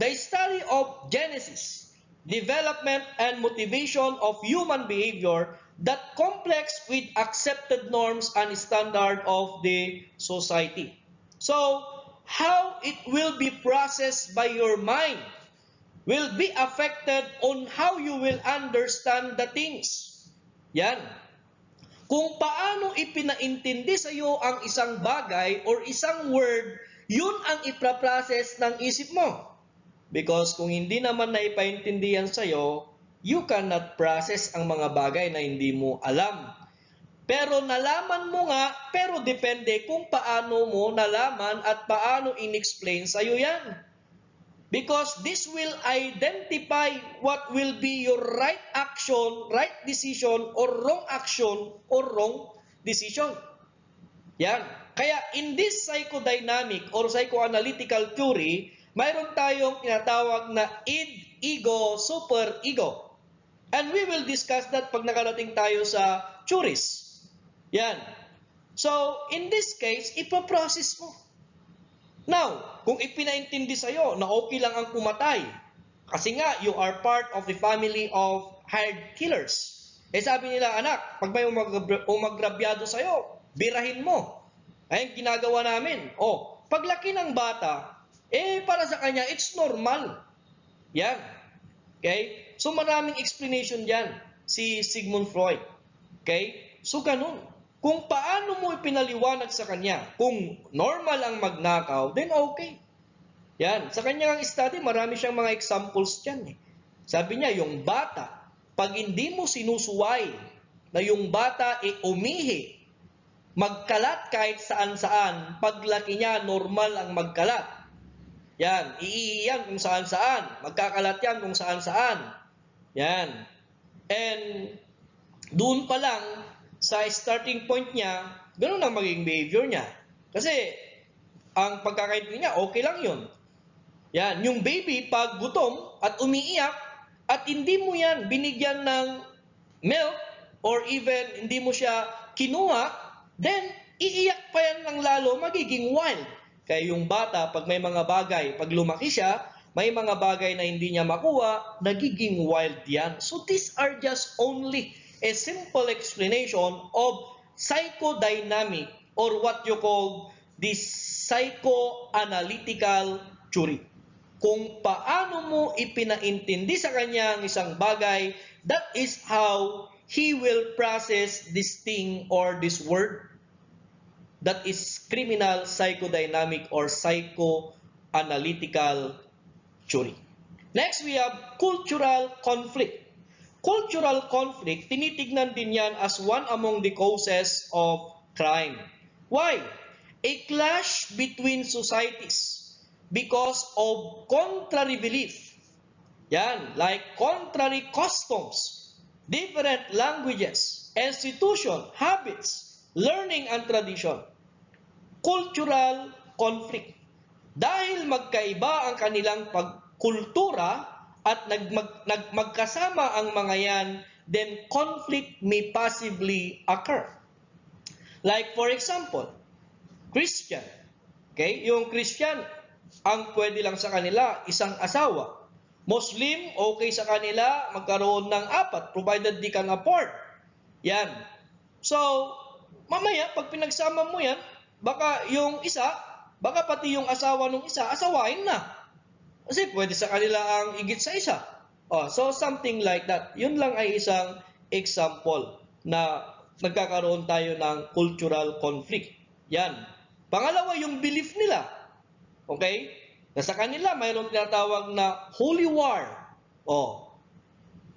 The study of genesis, development, and motivation of human behavior that complex with accepted norms and standard of the society. So, how it will be processed by your mind will be affected on how you will understand the things. Yan. Kung paano ipinaintindi sa iyo ang isang bagay or isang word, yun ang ipaprocess ng isip mo. Because kung hindi naman na ipaintindihan sa iyo, you cannot process ang mga bagay na hindi mo alam. Pero nalaman mo nga, pero depende kung paano mo nalaman at paano in-explain sa iyo yan. Because this will identify what will be your right action, right decision, or wrong action, or wrong decision. Yan. Kaya in this psychodynamic or psychoanalytical theory, mayroon tayong tinatawag na id, ego, super ego. And we will discuss that pag nakarating tayo sa theories. Yan. So, in this case, ipaprocess mo. Now, kung ipinaintindi sa'yo na okay lang ang pumatay, kasi nga, you are part of the family of hired killers. Sabi nila, anak, pag may umagrabyado sa'yo, birahin mo. Ayun, ginagawa namin. Paglaki ng bata, para sa kanya, it's normal. Yan. Okay? So, maraming explanation dyan. Si Sigmund Freud. Okay? So, ganun. Kung paano mo ipinaliwanag sa kanya, kung normal ang magnakaw, then okay. Yan. Sa kanyang study, marami siyang mga examples dyan. Sabi niya, yung bata, pag hindi mo sinusuway na yung bata umihi, magkalat kahit saan-saan, paglaki niya, normal ang magkalat. Yan. Iiyan kung saan-saan. Magkakalat yan kung saan-saan. Yan. And doon pa lang, sa starting point niya, ganoon ang magiging behavior niya. Kasi, ang pagkakaintindi niya, okay lang yun. Yan, yung baby, pag gutom at umiiyak, at hindi mo yan binigyan ng milk, or even hindi mo siya kinuha, then, iiyak pa yan ng lalo, magiging wild. Kaya yung bata, pag may mga bagay, pag lumaki siya, may mga bagay na hindi niya makuha, nagiging wild yan. So, these are just only a simple explanation of psychodynamic or what you call the psychoanalytical theory. Kung paano mo ipinaintindi sa kanya ang isang bagay, that is how he will process this thing or this word. That is criminal psychodynamic or psychoanalytical theory. Next, we have cultural conflict. Cultural conflict, tinitignan din yan as one among the causes of crime. Why? A clash between societies because of contrary belief. Yan, like contrary customs, different languages, institution, habits, learning and tradition. Cultural conflict. Dahil magkaiba ang kanilang pagkultura, at magkasama ang mga yan, then conflict may possibly occur. Like for example, Christian. Okay? Yung Christian, ang pwede lang sa kanila, isang asawa. Muslim, okay sa kanila, magkaroon ng 4, provided di can afford. Yan. So, mamaya, pag pinagsama mo yan, baka yung isa, baka pati yung asawa ng isa, asawain na. Kasi pwede sa kanila ang igit sa isa. So something like that. Yun lang ay isang example na nagkakaroon tayo ng cultural conflict. Yan. Pangalawa, yung belief nila. Okay? Na sa kanila, mayroong tinatawag na holy war.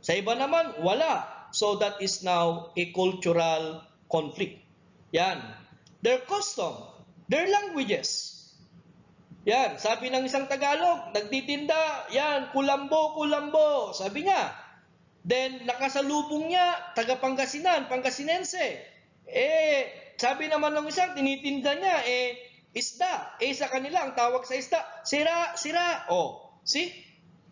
Sa iba naman, wala. So that is now a cultural conflict. Yan. Their custom, their languages. Yan, sabi ng isang Tagalog, nagtitinda, yan, kulambo, kulambo, sabi niya. Then, nakasalubong niya, taga Pangasinan, Pangasinense. Sabi naman ng isang, tinitinda niya, isda. Sa kanila, ang tawag sa isda, sira, sira. See?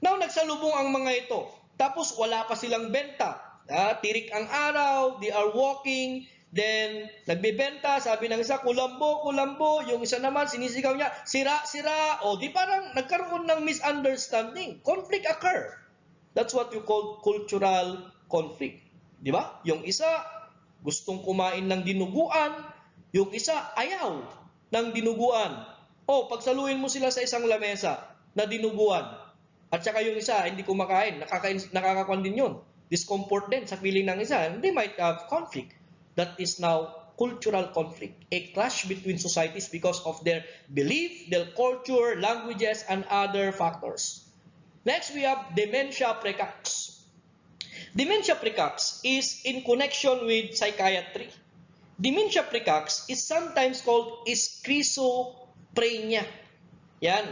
Now, nagsalubong ang mga ito. Tapos, wala pa silang benta. Tirik ang araw, they are walking. Then, nagbibenta, sabi ng isa, kulambo, kulambo. Yung isa naman, sinisigaw niya, sira, sira. Di parang nagkaroon ng misunderstanding. Conflict occur. That's what you call cultural conflict. Di ba? Yung isa, gustong kumain ng dinuguan. Yung isa, ayaw ng dinuguan. O, pagsaluhin mo sila sa isang lamesa na dinuguan, at saka yung isa hindi kumakain, nakakakuan din yun. Discomfort din sa feeling ng isa. They might have conflict. That is now cultural conflict. A clash between societies because of their belief, their culture, languages, and other factors. Next, we have dementia precox. Dementia precox is in connection with psychiatry. Dementia precox is sometimes called schizophrenia. Yan.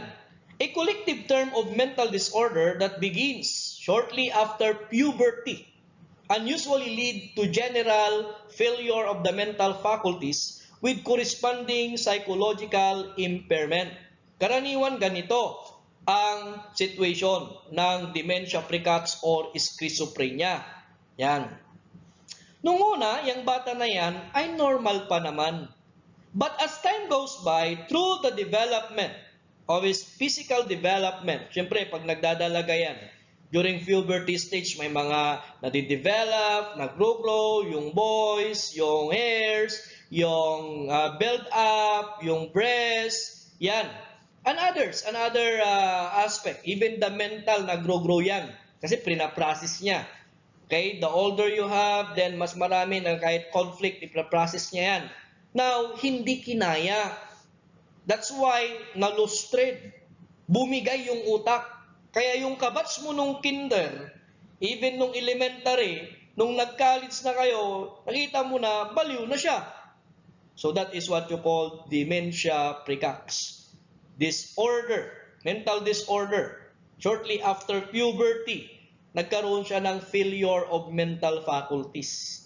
A collective term of mental disorder that begins shortly after puberty and usually lead to general failure of the mental faculties with corresponding psychological impairment. Karaniwan ganito ang situation ng dementia precox or schizophrenia. Yan. Nung una, yung bata na yan ay normal pa naman. But as time goes by, through the development of his physical development, syempre pag nagdadalaga yan, during puberty stage, may mga nadidevelop, naggrow, yung boys, yung hairs, yung build up, yung breast, yan. And another aspect, even the mental naggrow yan. Kasi prina-process niya. Okay, the older you have, then mas marami na kahit conflict, ipra-process niya yan. Now, hindi kinaya. That's why na-lustrate. Bumigay yung utak. Kaya yung kabats mo nung kinder, even nung elementary, nung nag-college na kayo, nakita mo na baliw na siya. So that is what you call dementia precox. Disorder, mental disorder. Shortly after puberty, nagkaroon siya ng failure of mental faculties.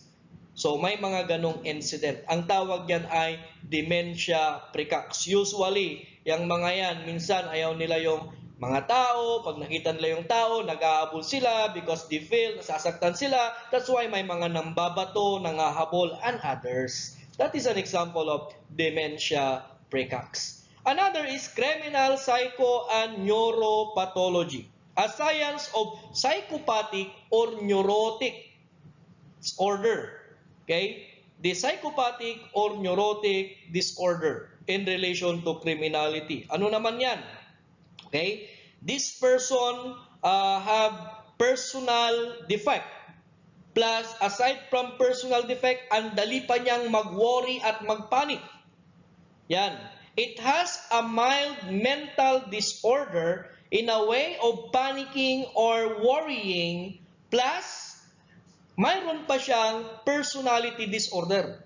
So may mga ganong incident. Ang tawag yan ay dementia precox. Usually, yung mga yan, minsan ayaw nila yung mga tao. Pag nakita nila yung tao, nag-aabol sila because they feel, nasasaktan sila. That's why may mga nambabato, nangahabol, and others. That is an example of dementia precox. Another is criminal psycho and neuropathology. A science of psychopathic or neurotic disorder. Okay? The psychopathic or neurotic disorder in relation to criminality. Ano naman yan? Okay? This person have personal defect. Plus, aside from personal defect, ang dali pa niyang mag-worry at mag-panic. Yan. It has a mild mental disorder in a way of panicking or worrying, plus mayroon pa siyang personality disorder.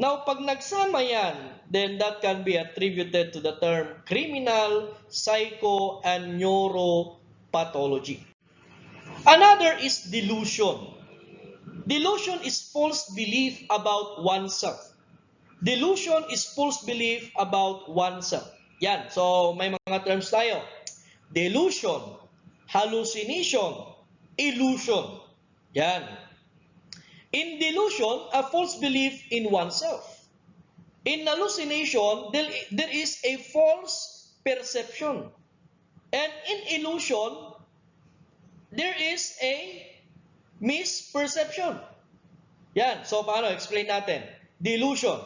Now, pag nagsama yan, then that can be attributed to the term criminal, psycho, and neuropathology. Another is delusion. Delusion is false belief about oneself. Delusion is false belief about oneself. Yan. So, may mga terms tayo. Delusion, hallucination, illusion. Yan. In delusion, a false belief in oneself. In hallucination, there is a false perception. And in illusion, there is a misperception. Yan. So, paano? Explain natin. Delusion.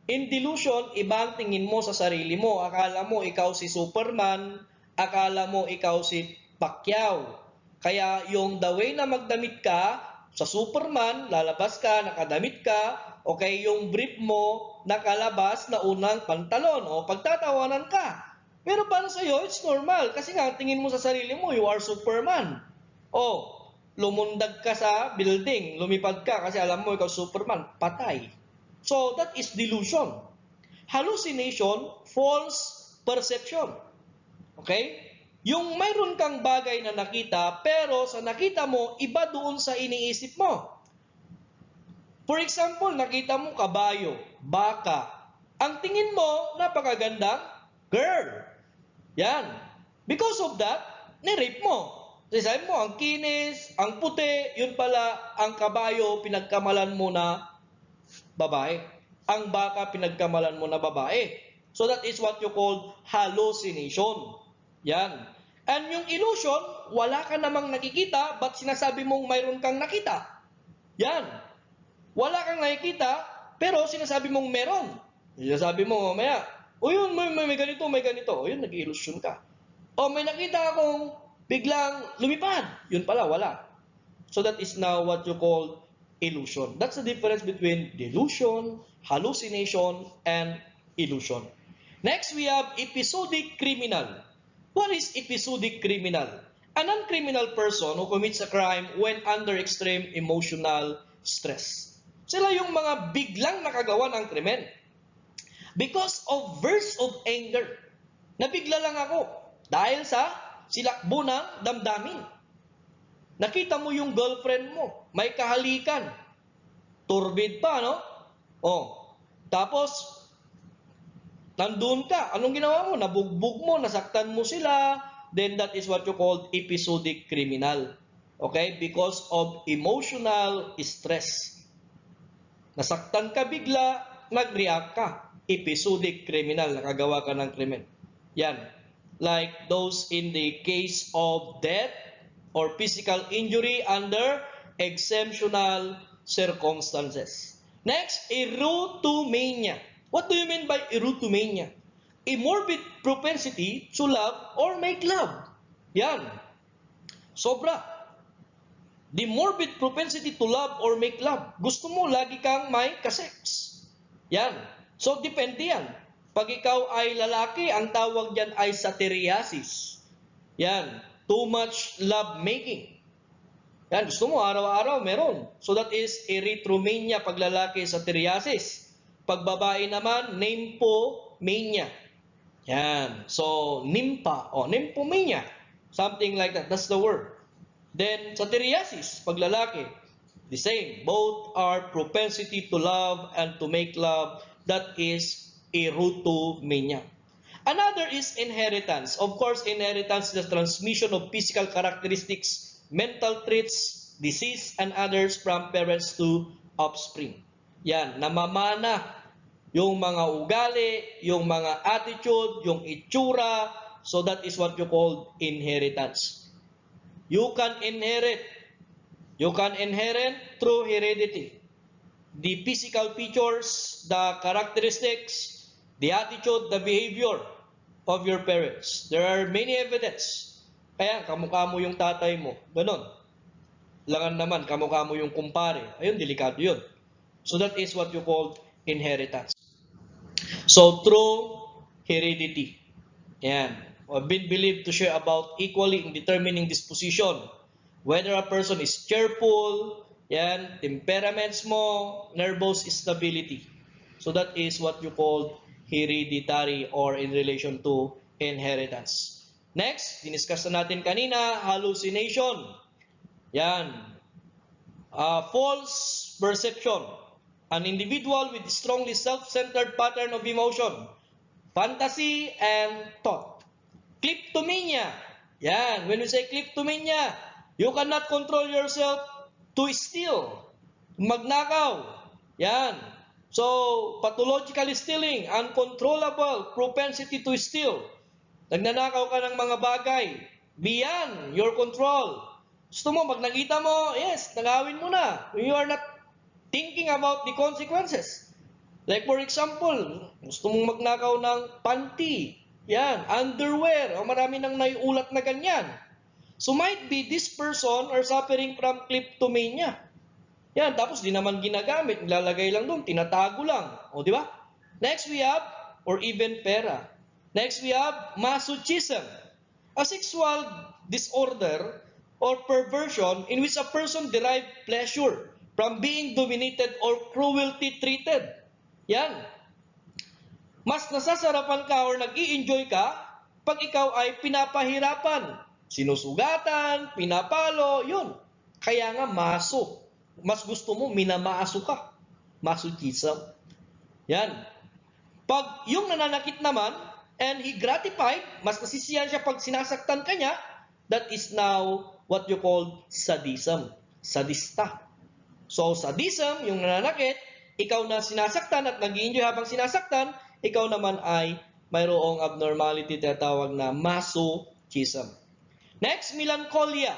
In delusion, ibang tingin mo sa sarili mo. Akala mo ikaw si Superman, akala mo ikaw si Pacquiao. Kaya yung the way na magdamit ka, sa Superman, lalabas ka, nakadamit ka, okay, yung brief mo, nakalabas na unang pantalon, o pagtatawanan ka. Pero para sa iyo, it's normal. Kasi nga, tingin mo sa sarili mo, you are Superman. O, lumundag ka sa building, lumipad ka kasi alam mo ikaw Superman, patay. So, that is delusion. Hallucination, false perception. Okay? Yung mayroon kang bagay na nakita, pero sa nakita mo, iba doon sa iniisip mo. For example, nakita mo kabayo, baka. Ang tingin mo, napakagandang girl. Yan. Because of that, nirape mo. Kasi sabi mo, ang kinis, ang puti, yun pala, ang kabayo, pinagkamalan mo na babae. Ang baka, pinagkamalan mo na babae. So that is what you call hallucination. Yan. And yung illusion, wala ka namang nakikita, but sinasabi mong mayroon kang nakita. Yan. Wala kang nakikita, pero sinasabi mong meron. Sinasabi mo, mamaya, O yun, may ganito, may ganito. O yun, nag-illusion ka. O may nakita akong biglang lumipad. Yun pala, wala. So that is now what you call illusion. That's the difference between delusion, hallucination, and illusion. Next, we have episodic criminal. What is episodic criminal? A non-criminal person who commits a crime when under extreme emotional stress. Sila yung mga biglang nakagawa ng krimen. Because of bursts of anger. Nabigla lang ako dahil sa silakbo ng damdamin. Nakita mo yung girlfriend mo, may kahalikan. Turbid pa, no? Tapos, nandun ka. Anong ginawa mo? Nabugbog mo, nasaktan mo sila. Then that is what you call episodic criminal. Okay? Because of emotional stress. Nasaktan ka bigla, nag-react ka. Episodic criminal, nakagawa ka ng krimen. Yan. Like those in the case of death or physical injury under exceptional circumstances. Next, erotomania. What do you mean by erotomania? A morbid propensity to love or make love. Yan. Sobra. The morbid propensity to love or make love. Gusto mo, lagi kang may kasex. Yan. So, depende yan. Pag ikaw ay lalaki, ang tawag yan ay satyriasis. Yan. Too much love making. Yan. Gusto mo, araw-araw, meron. So, that is erythromania pag lalaki, satyriasis. Pag babae naman, nymphomania. Yan. So, nymphomania. Something like that. That's the word. Then, satyriasis, pag lalaki, the same. Both are propensity to love and to make love. That is erotomania. Another is inheritance. Of course, inheritance is the transmission of physical characteristics, mental traits, disease, and others from parents to offspring. Yan. Namamana yung mga ugali, yung mga attitude, yung itsura. So that is what you call inheritance. You can inherit. You can inherit through heredity. The physical features, the characteristics, the attitude, the behavior of your parents. There are many evidence. Kaya kamukha mo yung tatay mo. Ganon. Langan naman, kamukha mo yung kumpare. Ayun, delikado yun. So that is what you call inheritance. So, through heredity. Yan. I've been believed to share about equally in determining disposition. Whether a person is cheerful, yan, temperaments mo, nervous stability. So that is what you call hereditary or in relation to inheritance. Next, diniscuss na natin kanina, hallucination. Yan. False perception. An individual with strongly self-centered pattern of emotion, fantasy, and thought. Kleptomania. Yan. When we say kleptomania, you cannot control yourself to steal. Magnakaw. Yan. So, pathologically stealing, uncontrollable propensity to steal. Nagnanakaw ka ng mga bagay beyond your control. Gusto mo, pag nakita mo, yes, nangawin mo na. You are not thinking about the consequences. Like for example, gusto mong magnakaw ng panty, yan, underwear, o marami nang naiulat na ganyan. So might be this person are suffering from kleptomania. Yan, tapos di naman ginagamit, nilalagay lang doon, tinatago lang. O di ba? Next we have, or even pera. Next we have Masochism, a sexual disorder or perversion in which a person derives pleasure from being dominated or cruelty treated. Yan. Mas nasasarapan ka or nag-i-enjoy ka pag ikaw ay pinapahirapan, sinusugatan, pinapalo, yun. Kaya nga maso. Mas gusto mo, minamaso ka. Masochism. Yan. Pag yung nananakit naman, and he gratified, mas nasisiyan siya pag sinasaktan ka niya, that is now what you call sadism. Sadista. So, sadism, yung nananakit, ikaw na sinasaktan at nag-i-enjoy habang sinasaktan, ikaw naman ay mayroong abnormality tinatawag na masochism. Next, melancholia.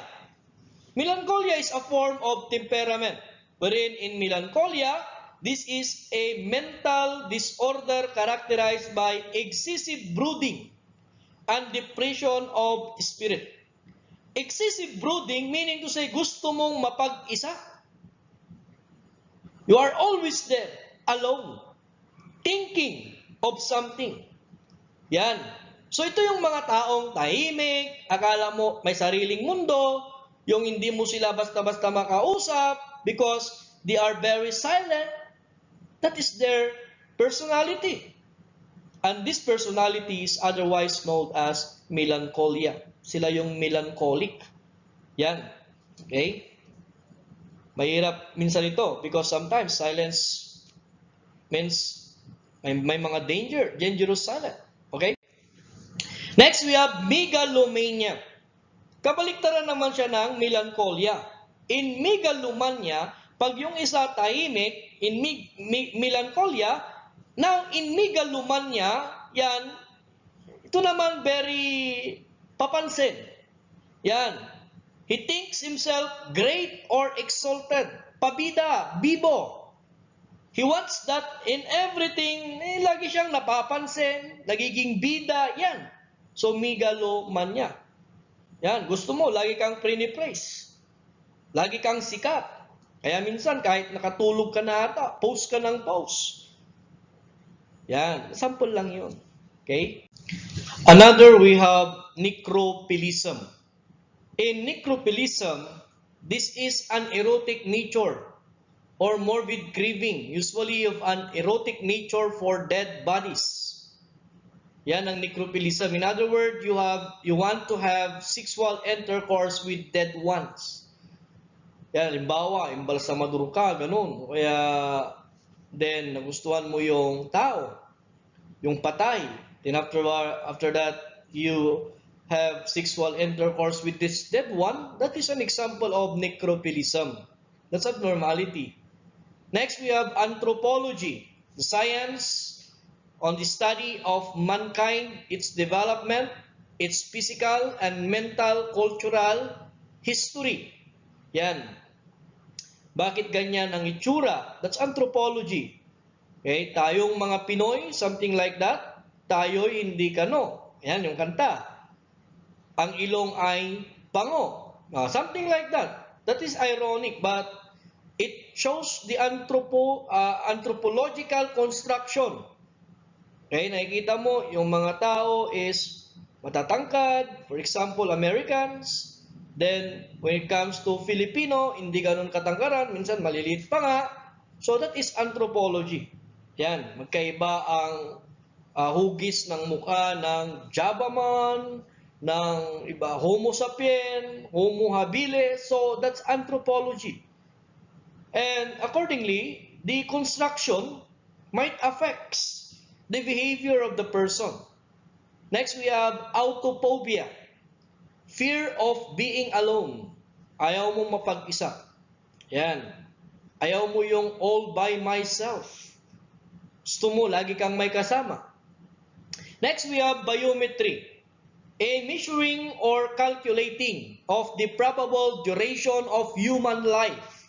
Melancholia is a form of temperament, wherein in melancholia, this is a mental disorder characterized by excessive brooding and depression of spirit. Excessive brooding meaning to say gusto mong mapag-isa. You are always there, alone, thinking of something. Yan. So ito yung mga taong tahimik, akala mo may sariling mundo, yung hindi mo sila basta-basta makausap because they are very silent. That is their personality. And this personality is otherwise known as melancholia. Sila yung melancholic. Yan. Okay? Mahirap minsan ito because sometimes silence means may mga dangerous silence. Okay? Next, we have megalomania. Kabaliktaran naman siya ng melancholia. In megalomania, pag yung isa tahimik, in melancholia, now in megalomania, yan, ito naman very papansin. Yan. He thinks himself great or exalted. Pabida, bibo. He wants that in everything, lagi siyang napapansin, nagiging bida, yan. So, megalomania. Yan, gusto mo, lagi kang pinipraise. Lagi kang sikat. Kaya minsan, kahit nakatulog ka na ata, post ka ng post. Yan, sample lang yun. Okay? Another, we have necrophilism. In necrophilism, this is an erotic nature or morbid craving, usually of an erotic nature for dead bodies. Yan ang necrophilism. In other words, you want to have sexual intercourse with dead ones. Yan, halimbawa, imbalsamador ka, ganun. Kaya, then, nagustuhan mo yung tao, yung patay. Then after that, you have sexual intercourse with this dead one. That is an example of necrophilism. That's abnormality. Next, we have anthropology, the science on the study of mankind, its development, its physical and mental, cultural history. Yan. Bakit ganyan ang itsura? That's anthropology. Okay? Tayong mga Pinoy, something like that. Tayo'y hindi kano. Yan, yung kanta. Ang ilong ay pango. Something like that. That is ironic, but it shows the anthropological construction. Okay, nakikita mo, yung mga tao is matatangkad, for example, Americans. Then, when it comes to Filipino, hindi ganun katangkaran, minsan maliliit pa nga. So, that is anthropology. Yan, magkaiba ang hugis ng mukha ng Java man, ng iba, Homo sapien, Homo habilis. So, that's anthropology. And accordingly, the construction might affect the behavior of the person. Next, we have autophobia. Fear of being alone. Ayaw mo mapag-isa. Yan. Ayaw mo yung all by myself. Gusto mo, lagi kang may kasama. Next, we have biometry. A measuring or calculating of the probable duration of human life.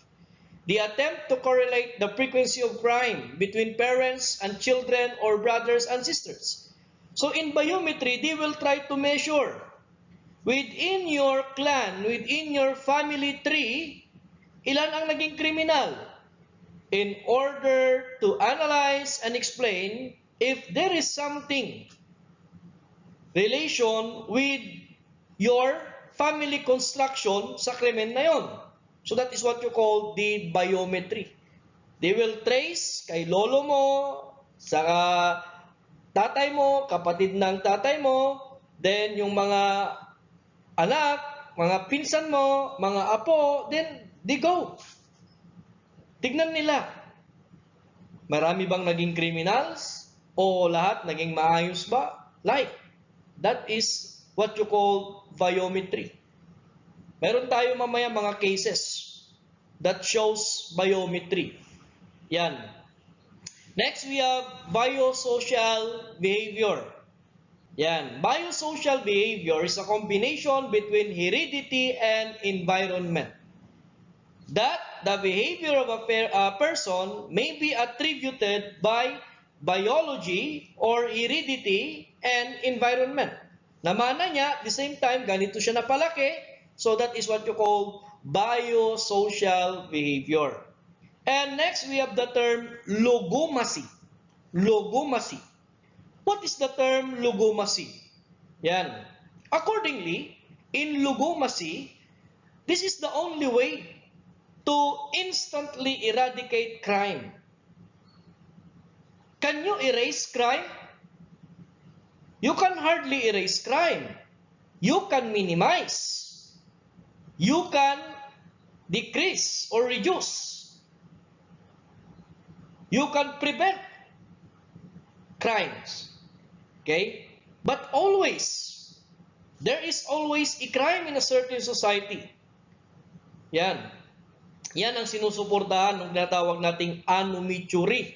The attempt to correlate the frequency of crime between parents and children or brothers and sisters. So in biometry, they will try to measure within your clan, within your family tree, ilan ang naging kriminal in order to analyze and explain if there is something relation with your family construction sa krimen na yon. So that is what you call the biometry. They will trace kay lolo mo, sa tatay mo, kapatid ng tatay mo, then yung mga anak, mga pinsan mo, mga apo, then they go. Tignan nila. Marami bang naging criminals? O lahat naging maayos ba? Like, that is what you call biometry. Meron tayo mamaya mga cases that shows biometry. Yan. Next, we have biosocial behavior. Yan. Biosocial behavior is a combination between heredity and environment. that the behavior of a person may be attributed by biology or heredity and environment. Namana niya, at the same time, ganito siya napalaki, so that is what you call biosocial behavior. And next, we have the term logomacy. Logomacy. What is the term logomacy? Yan. Accordingly, in logomacy, this is the only way to instantly eradicate crime. Can you erase crime? You can hardly erase crime. You can minimize. You can decrease or reduce. You can prevent crimes. Okay? But always, there is always a crime in a certain society. Yan. Yan ang sinusuportahan ng tinatawag nating Biometry.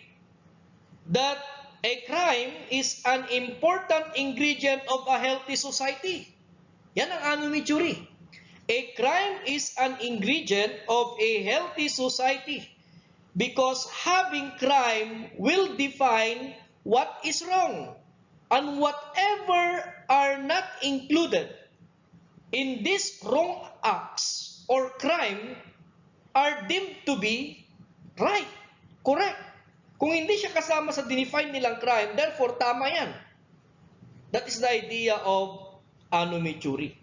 That a crime is an important ingredient of a healthy society. Yan ang Biometry. A crime is an ingredient of a healthy society because having crime will define what is wrong, and whatever are not included in these wrong acts or crime are deemed to be right, correct. Kung hindi siya kasama sa define nilang crime, therefore tama yan. That is the idea of Biometry.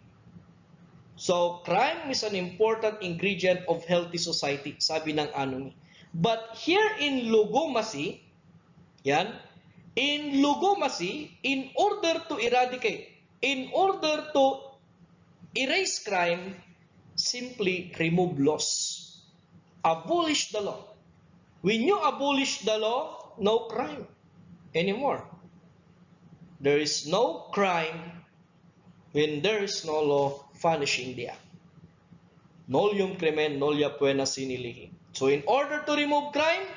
So, crime is an important ingredient of healthy society, sabi ng Biometry. But here in logomacy, yan, in logomacy, in order to eradicate, in order to erase crime, simply remove laws. Abolish the law. When you abolish the law, no crime anymore. There is no crime when there is no law punishing the act. Nolium crimen, nolia poena sine lege. So in order to remove crime,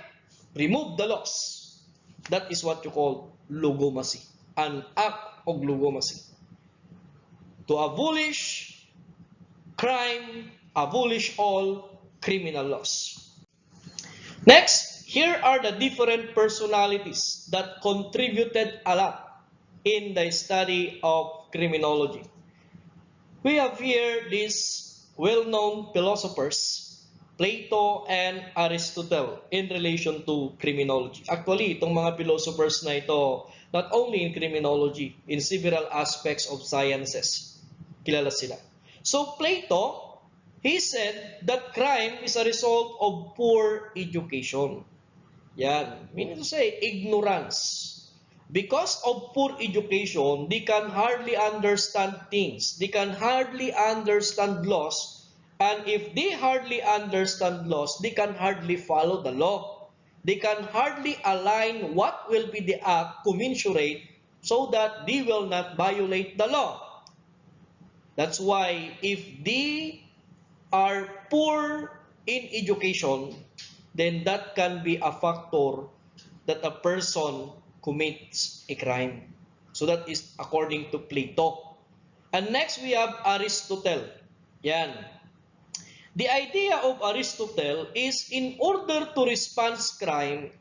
remove the laws. That is what you call logomacy, an act of logomacy. To abolish crime, abolish all criminal laws. Next, here are the different personalities that contributed a lot in the study of criminology. We have here these well-known philosophers, Plato and Aristotle, in relation to criminology. Actually, itong mga philosophers na ito, not only in criminology, in several aspects of sciences, kilala sila. So Plato, he said that crime is a result of poor education. Yan, meaning to say, ignorance. Because of poor education, they can hardly understand things. They can hardly understand laws. And if they hardly understand laws, they can hardly follow the law. They can hardly align what will be the act commensurate so that they will not violate the law. That's why if they are poor in education, then that can be a factor that a person commits a crime. So that is according to Plato. And next we have Aristotle. Yan. The idea of Aristotle is in order to respond to crime,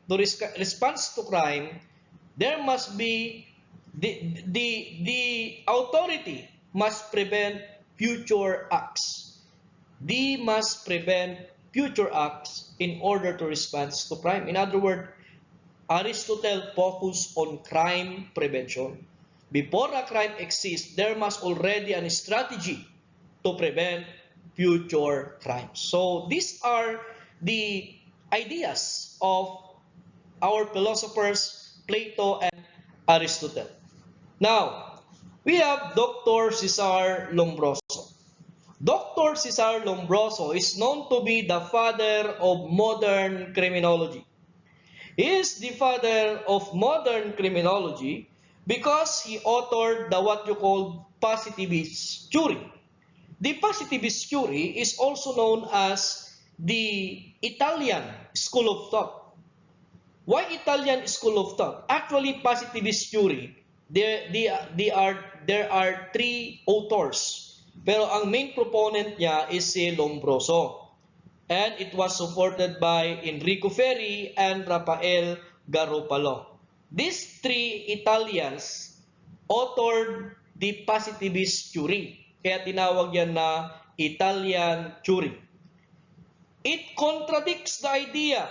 there must be the authority must prevent future acts. They must prevent future acts in order to respond to crime. In other words, Aristotle focused on crime prevention. Before a crime exists, there must already be a strategy to prevent future crimes. So these are the ideas of our philosophers, Plato and Aristotle. Now, we have Dr. Cesar Lombroso. Dr. Cesar Lombroso is known to be the father of modern criminology. He is the father of modern criminology because he authored the what you call positivist theory. The positivist theory is also known as the Italian school of thought. Why Italian school of thought? Actually, positivist theory, there are three authors. Pero ang main proponent niya is si Lombroso. And it was supported by Enrico Ferri and Rafael Garofalo. These three Italians authored the positivist theory. Kaya tinawag yan na Italian theory. It contradicts the idea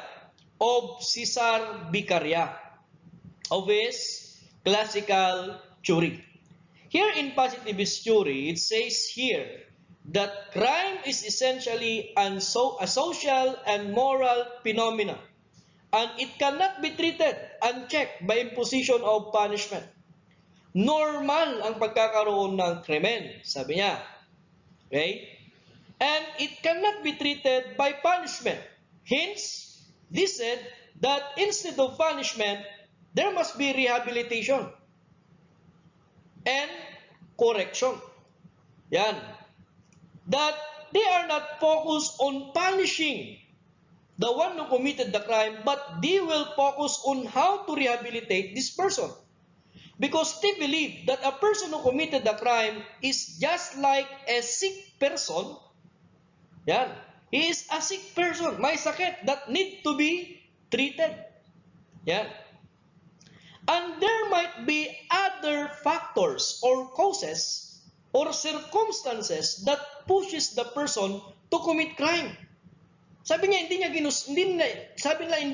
of Cesar Beccaria of his classical theory. Here in positivist theory, it says here that crime is essentially a social and moral phenomenon, and it cannot be treated unchecked by imposition of punishment. Normal ang pagkakaroon ng krimen, sabi niya. Okay? And it cannot be treated by punishment. Hence, this said that instead of punishment, there must be rehabilitation and correction. Yan. That they are not focused on punishing the one who committed the crime, but they will focus on how to rehabilitate this person. Because they believe that a person who committed the crime is just like a sick person. Yan. He is a sick person. May sakit that need to be treated. Yan. And there might be other factors or causes or circumstances that pushes the person to commit crime. Sabi niya, hindi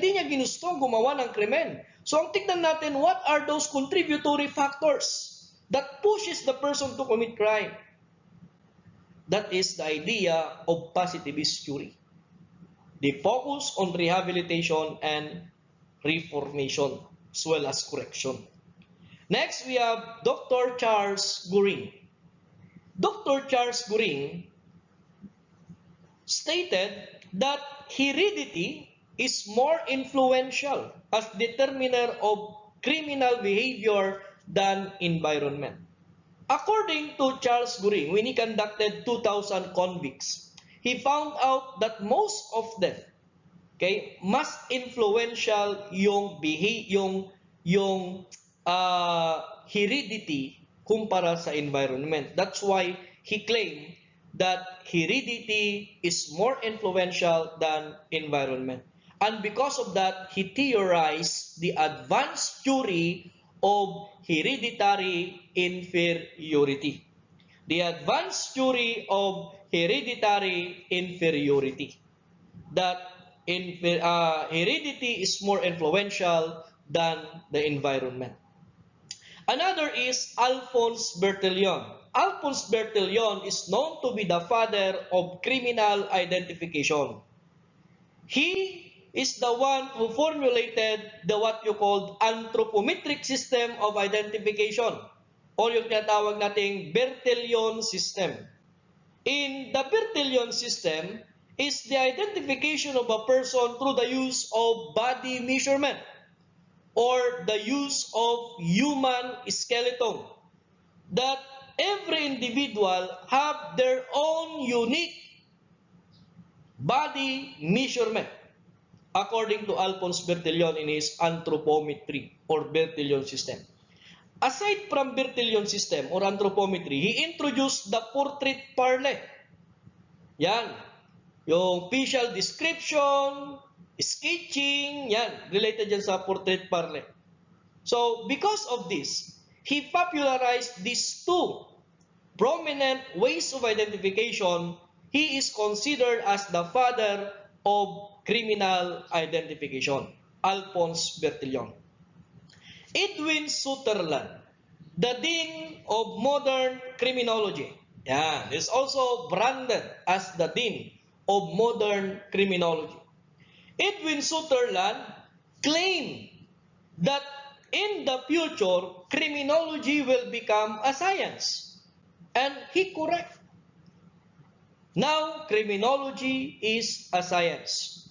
niya ginusto gumawa ng krimen. So ang tignan natin, what are those contributory factors that pushes the person to commit crime? That is the idea of positivist theory. They focus on rehabilitation and reformation as well as correction. Next, we have Dr. Charles Goring. Dr. Charles Goring stated that heredity is more influential as determiner of criminal behavior than environment. According to Charles Goring, when he conducted 2,000 convicts, he found out that most of them, okay, mas influential yung heredity kumpara sa environment. That's why he claimed that heredity is more influential than environment. And because of that, he theorized the advanced theory of hereditary inferiority. The advanced theory of hereditary inferiority. That heredity is more influential than the environment. Another is Alphonse Bertillon. Alphonse Bertillon is known to be the father of criminal identification. He is the one who formulated the what you called anthropometric system of identification or yung tinatawag nating Bertillon system. In the Bertillon system is the identification of a person through the use of body measurement or the use of human skeleton. That every individual have their own unique body measurement according to Alphonse Bertillon in his anthropometry or Bertillon system. Aside from Bertillon system or anthropometry, he introduced the portrait parley. Yan. Yung facial description, sketching, yan. Related yan sa portrait parley. So, because of this, he popularized these two prominent ways of identification. He is considered as the father of criminal identification, Alphonse Bertillon. Edwin Sutherland, the Dean of Modern Criminology, is also branded as the Dean of Modern Criminology. Edwin Sutherland claimed that in the future, criminology will become a science. And he correct. Now, criminology is a science.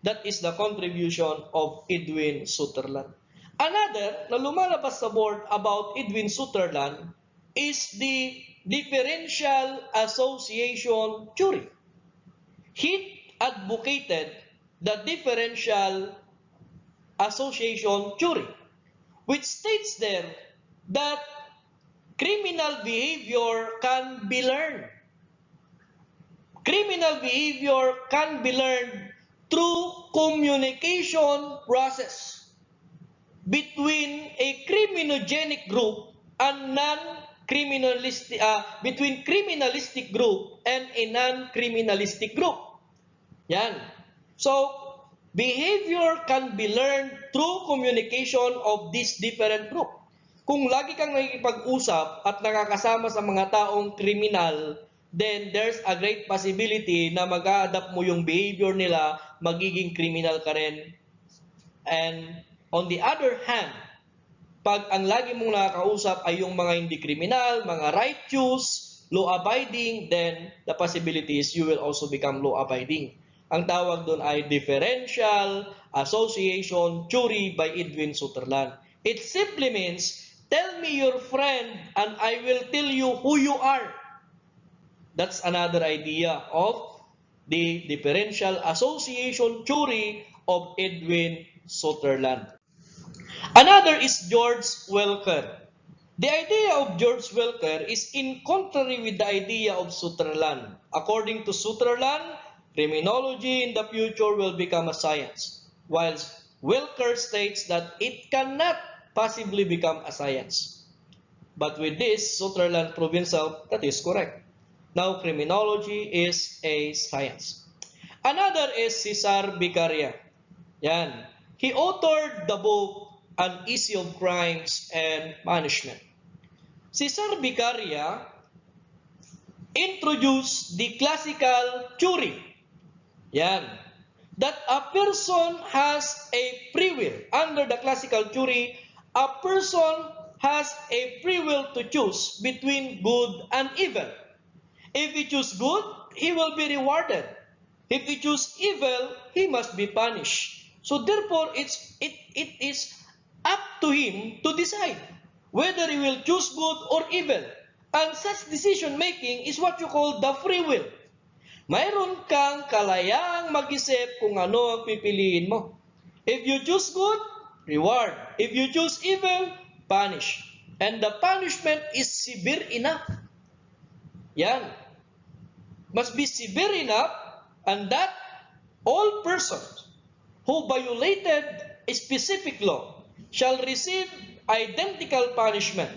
That is the contribution of Edwin Sutherland. Another na lumalabas sa board about Edwin Sutherland is the differential association theory. He advocated the differential association theory, which states there that criminal behavior can be learned. criminal behavior can be learned through communication process between a criminogenic group and non-criminalistic, between criminalistic group and a non-criminalistic group. Yan. So, behavior can be learned through communication of this different group. Kung lagi kang nakikipag-usap at nakakasama sa mga taong kriminal, then there's a great possibility na mag-a-adapt mo yung behavior nila, magiging criminal ka rin. And on the other hand, pag ang lagi mong nakakausap ay yung mga hindi kriminal, mga righteous, law-abiding, then the possibility is you will also become law-abiding. Ang tawag doon ay differential association theory by Edwin Sutherland. It simply means, tell me your friend and I will tell you who you are. That's another idea of the differential association theory of Edwin Sutherland. Another is George Welker. The idea of George Welker is in contrary with the idea of Sutherland. According to Sutherland, criminology in the future will become a science, whilst Welker states that it cannot possibly become a science. But with this, Sutherland proved himself that is correct. Now, criminology is a science. Another is Cesar Beccaria. Yan. He authored the book An Issue of Crimes and Punishment. Cesar Beccaria introduced the classical theory. Yan. That a person has a free will. Under the classical theory, a person has a free will to choose between good and evil. If he chooses good, he will be rewarded. If he chooses evil, he must be punished. So therefore, it is up to him to decide whether he will choose good or evil. And such decision making is what you call the free will. Mayroon kang kalayaang mag-isip kung ano ang pipiliin mo. If you choose good, reward. If you choose evil, punish. And the punishment is severe enough. Yan. Must be severe enough, and that all persons who violated a specific law shall receive identical punishment,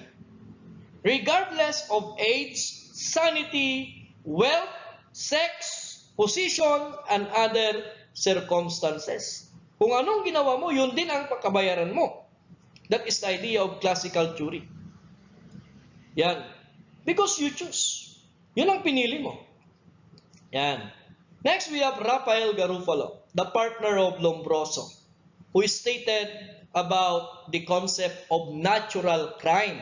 regardless of age, sanity, wealth, sex, position, and other circumstances. Kung anong ginawa mo, yun din ang pagkabayaran mo. That is the idea of classical theory. Yan. Because you choose. Yun ang pinili mo. Yan. Next, we have Rafael Garufalo, the partner of Lombroso, who stated about the concept of natural crime.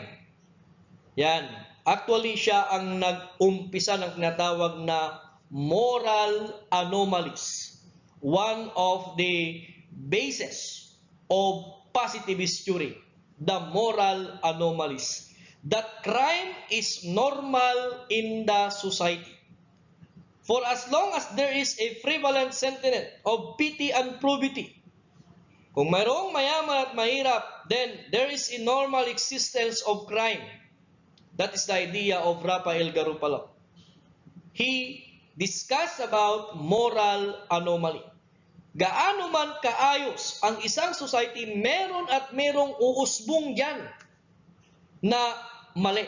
Yan. Actually, siya ang nag-umpisa ng tinatawag na moral anomalies. One of the bases of positivist theory, the moral anomalies. That crime is normal in the society. For as long as there is a prevalent sentiment of pity and probity, kung mayroong mayaman at mahirap, then there is a normal existence of crime. That is the idea of Rafael Garufalo. He discussed about moral anomaly. Gaano man kaayos ang isang society, meron at merong uusbong yan na mali.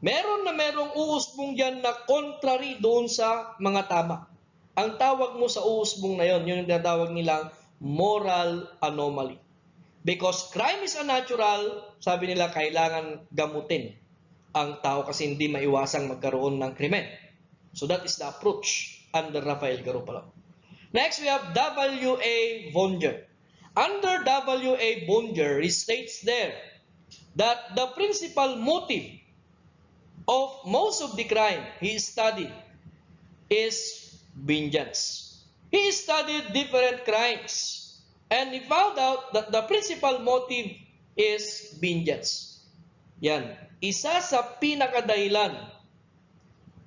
Meron na merong uusbong dyan na contrary doon sa mga tama. Ang tawag mo sa uusbong na yon, yun yung tinatawag nilang moral anomaly. Because crime is unnatural, sabi nila kailangan gamutin ang tao kasi hindi maiwasang magkaroon ng krimen. So that is the approach under Rafael Garufalo. Next, we have W.A. Bonger. Under W.A. Bonger, he states there that the principal motive of most of the crime he studied is vengeance. He studied different crimes and he found out that the principal motive is vengeance. Yan. Isa sa pinakadahilan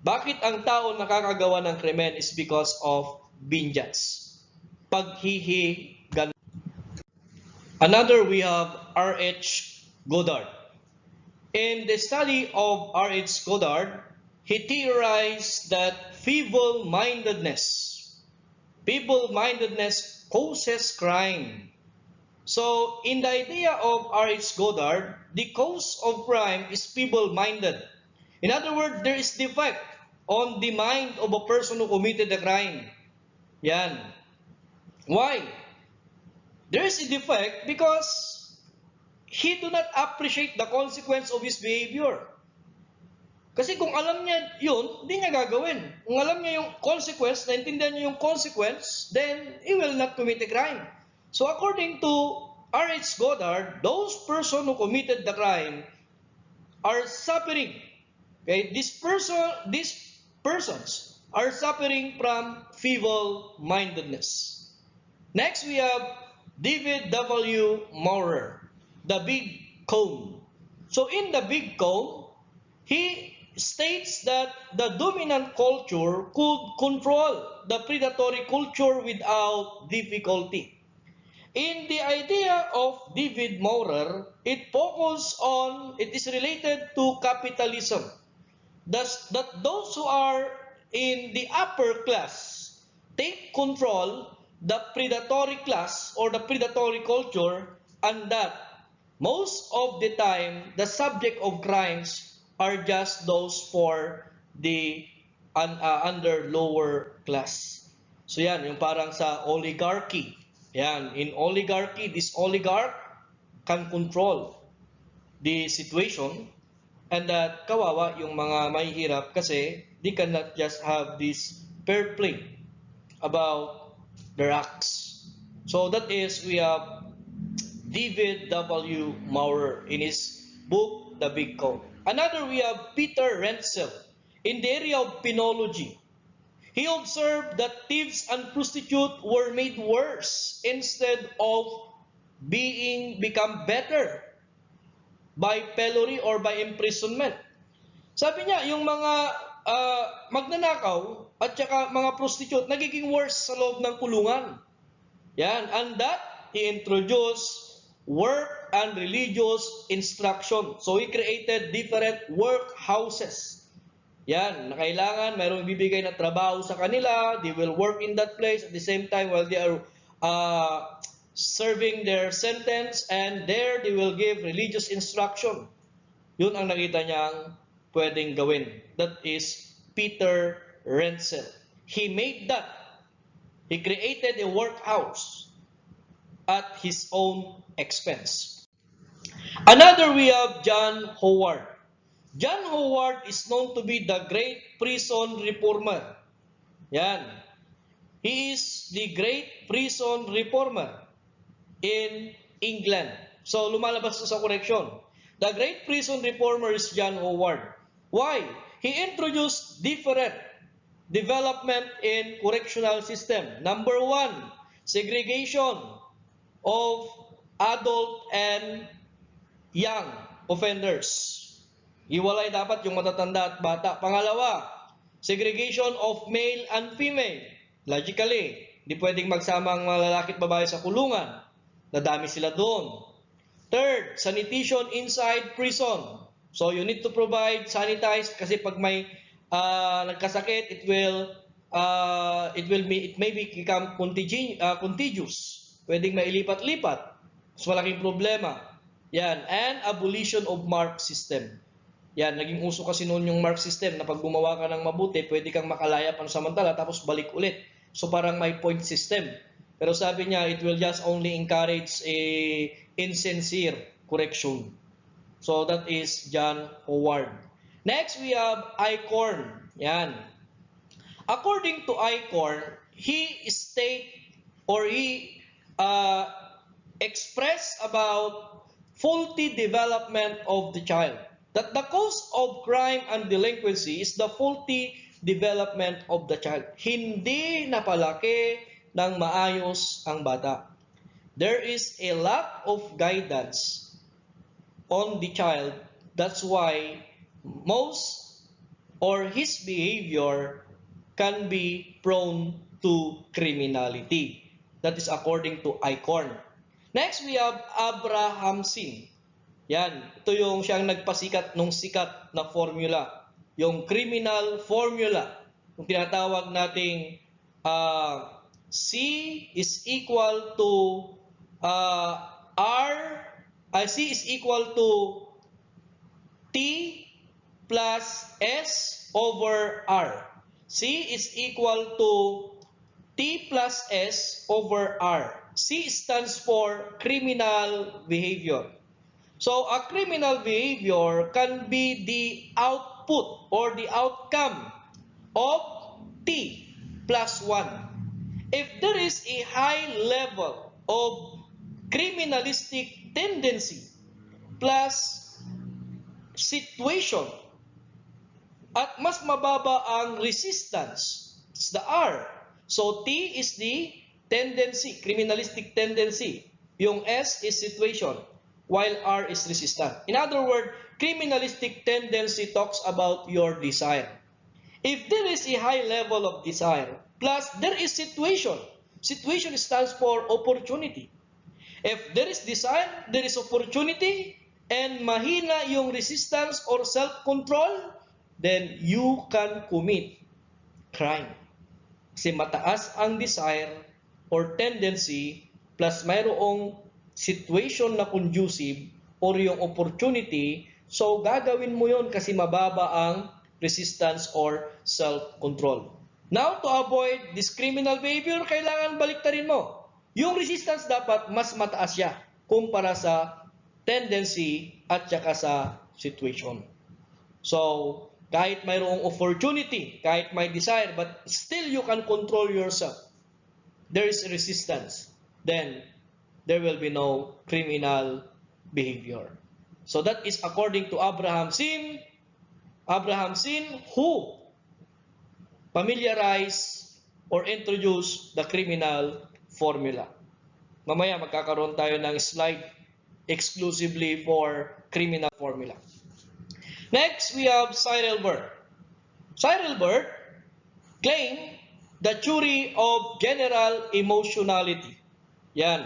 bakit ang tao nakakagawa ng krimen is because of vengeance. Paghihigan. Another, we have R.H. Godard. In the study of R.H. Godard, he theorized that feeble-mindedness causes crime. So, in the idea of R.H. Godard, the cause of crime is feeble-minded. In other words, there is defect on the mind of a person who committed the crime. Yan. Why? There is a defect because he do not appreciate the consequence of his behavior. Kasi kung alam niya yun, hindi niya gagawin. Kung alam niya yung consequence, naintindihan niya yung consequence, then he will not commit a crime. So according to R.H. Godard, those persons who committed the crime are suffering. Okay? These persons are suffering from feeble-mindedness. Next, we have David W. Maurer, the big cone. So in the big cone, he states that the dominant culture could control the predatory culture without difficulty. In the idea of David Maurer, it is related to capitalism. Thus, that those who are in the upper class take control the predatory class or the predatory culture, and that most of the time the subject of crimes are just those for the under lower class. So yan, yung parang sa oligarchy. Yan, in oligarchy, this oligarch can control the situation, and that kawawa yung mga mahihirap kasi they cannot just have this fair play about their acts. So that is, we have David W. Maurer in his book, The Big Cone. Another, we have Peter Renzel in the area of Criminology. He observed that thieves and prostitutes were made worse instead of become better by pillory or by imprisonment. Sabi niya, yung mga magnanakaw at saka mga prostitute nagiging worse sa loob ng kulungan. Yan, and that he introduced work and religious instruction. So he created different workhouses. Yan, na kailangan mayroong bibigay na trabaho sa kanila, they will work in that place at the same time while they are serving their sentence, and there they will give religious instruction. Yun ang nakita niyang pwedeng gawin. That is Peter Renzel. He made that. He created a workhouse at his own expense. Another, we have John Howard. John Howard is known to be the great prison reformer. Yan. He is the great prison reformer in England. So, lumalabas sa correction. The great prison reformer is John Howard. Why? He introduced different development in correctional system. Number one, segregation of adult and young offenders. Hiwalay dapat yung matatanda at bata. Pangalawa, segregation of male and female. Logically, hindi pwedeng magsama ang mga lalaki at babae sa kulungan. Nadami sila doon. Third, sanitation inside prison. So you need to provide sanitize kasi pag may nagkasakit, it may become contagious. Pwedeng mailipat-lipat. Mas malaking problema. Yan, and abolition of mark system. Yan, naging uso kasi noon yung mark system na pag gumawa ka ng mabuti, pwede kang makalaya pansamantala tapos balik ulit. So parang may point system. Pero sabi niya, it will just only encourage a insincere correction. So that is John Howard. Next, we have Eichhorn. Yan. According to Eichhorn, he expressed about faulty development of the child. That the cause of crime and delinquency is the faulty development of the child. Hindi napalaki ng maayos ang bata. There is a lack of guidance on the child. That's why his behavior can be prone to criminality. That is according to Eichhorn. Next, we have Abrahamson. Yan, ito yung siyang nagpasikat nung sikat na formula. yung criminal formula, yung tinatawag nating C is equal to C is equal to T plus S over R. C is equal to T plus S over R. C stands for criminal behavior. So a criminal behavior can be the output or the outcome of T plus 1. If there is a high level of criminalistic tendency plus situation at mas mababa ang resistance, it's the R. So T is the tendency, criminalistic tendency. Yung S is situation, while R is resistance. In other words, criminalistic tendency talks about your desire. If there is a high level of desire, plus there is situation. Situation stands for opportunity. If there is desire, there is opportunity, and mahina yung resistance or self-control, then you can commit crime. Kasi mataas ang desire or tendency plus mayroong situation na conducive or yung opportunity, so gagawin mo yon kasi mababa ang resistance or self-control. Now, to avoid this criminal behavior, kailangan baliktarin mo. Yung resistance dapat mas mataas siya kumpara sa tendency at saka sa situation. So, kahit mayroong opportunity, kahit may desire, but still you can control yourself. There is resistance. Then, there will be no criminal behavior. So that is according to Abraham Sin. Abraham Sin who familiarized or introduced the criminal formula. Mamaya magkakaroon tayo ng slide exclusively for criminal formula. Next, we have Cyril Bird. Cyril Bird claimed the theory of general emotionality. Yan.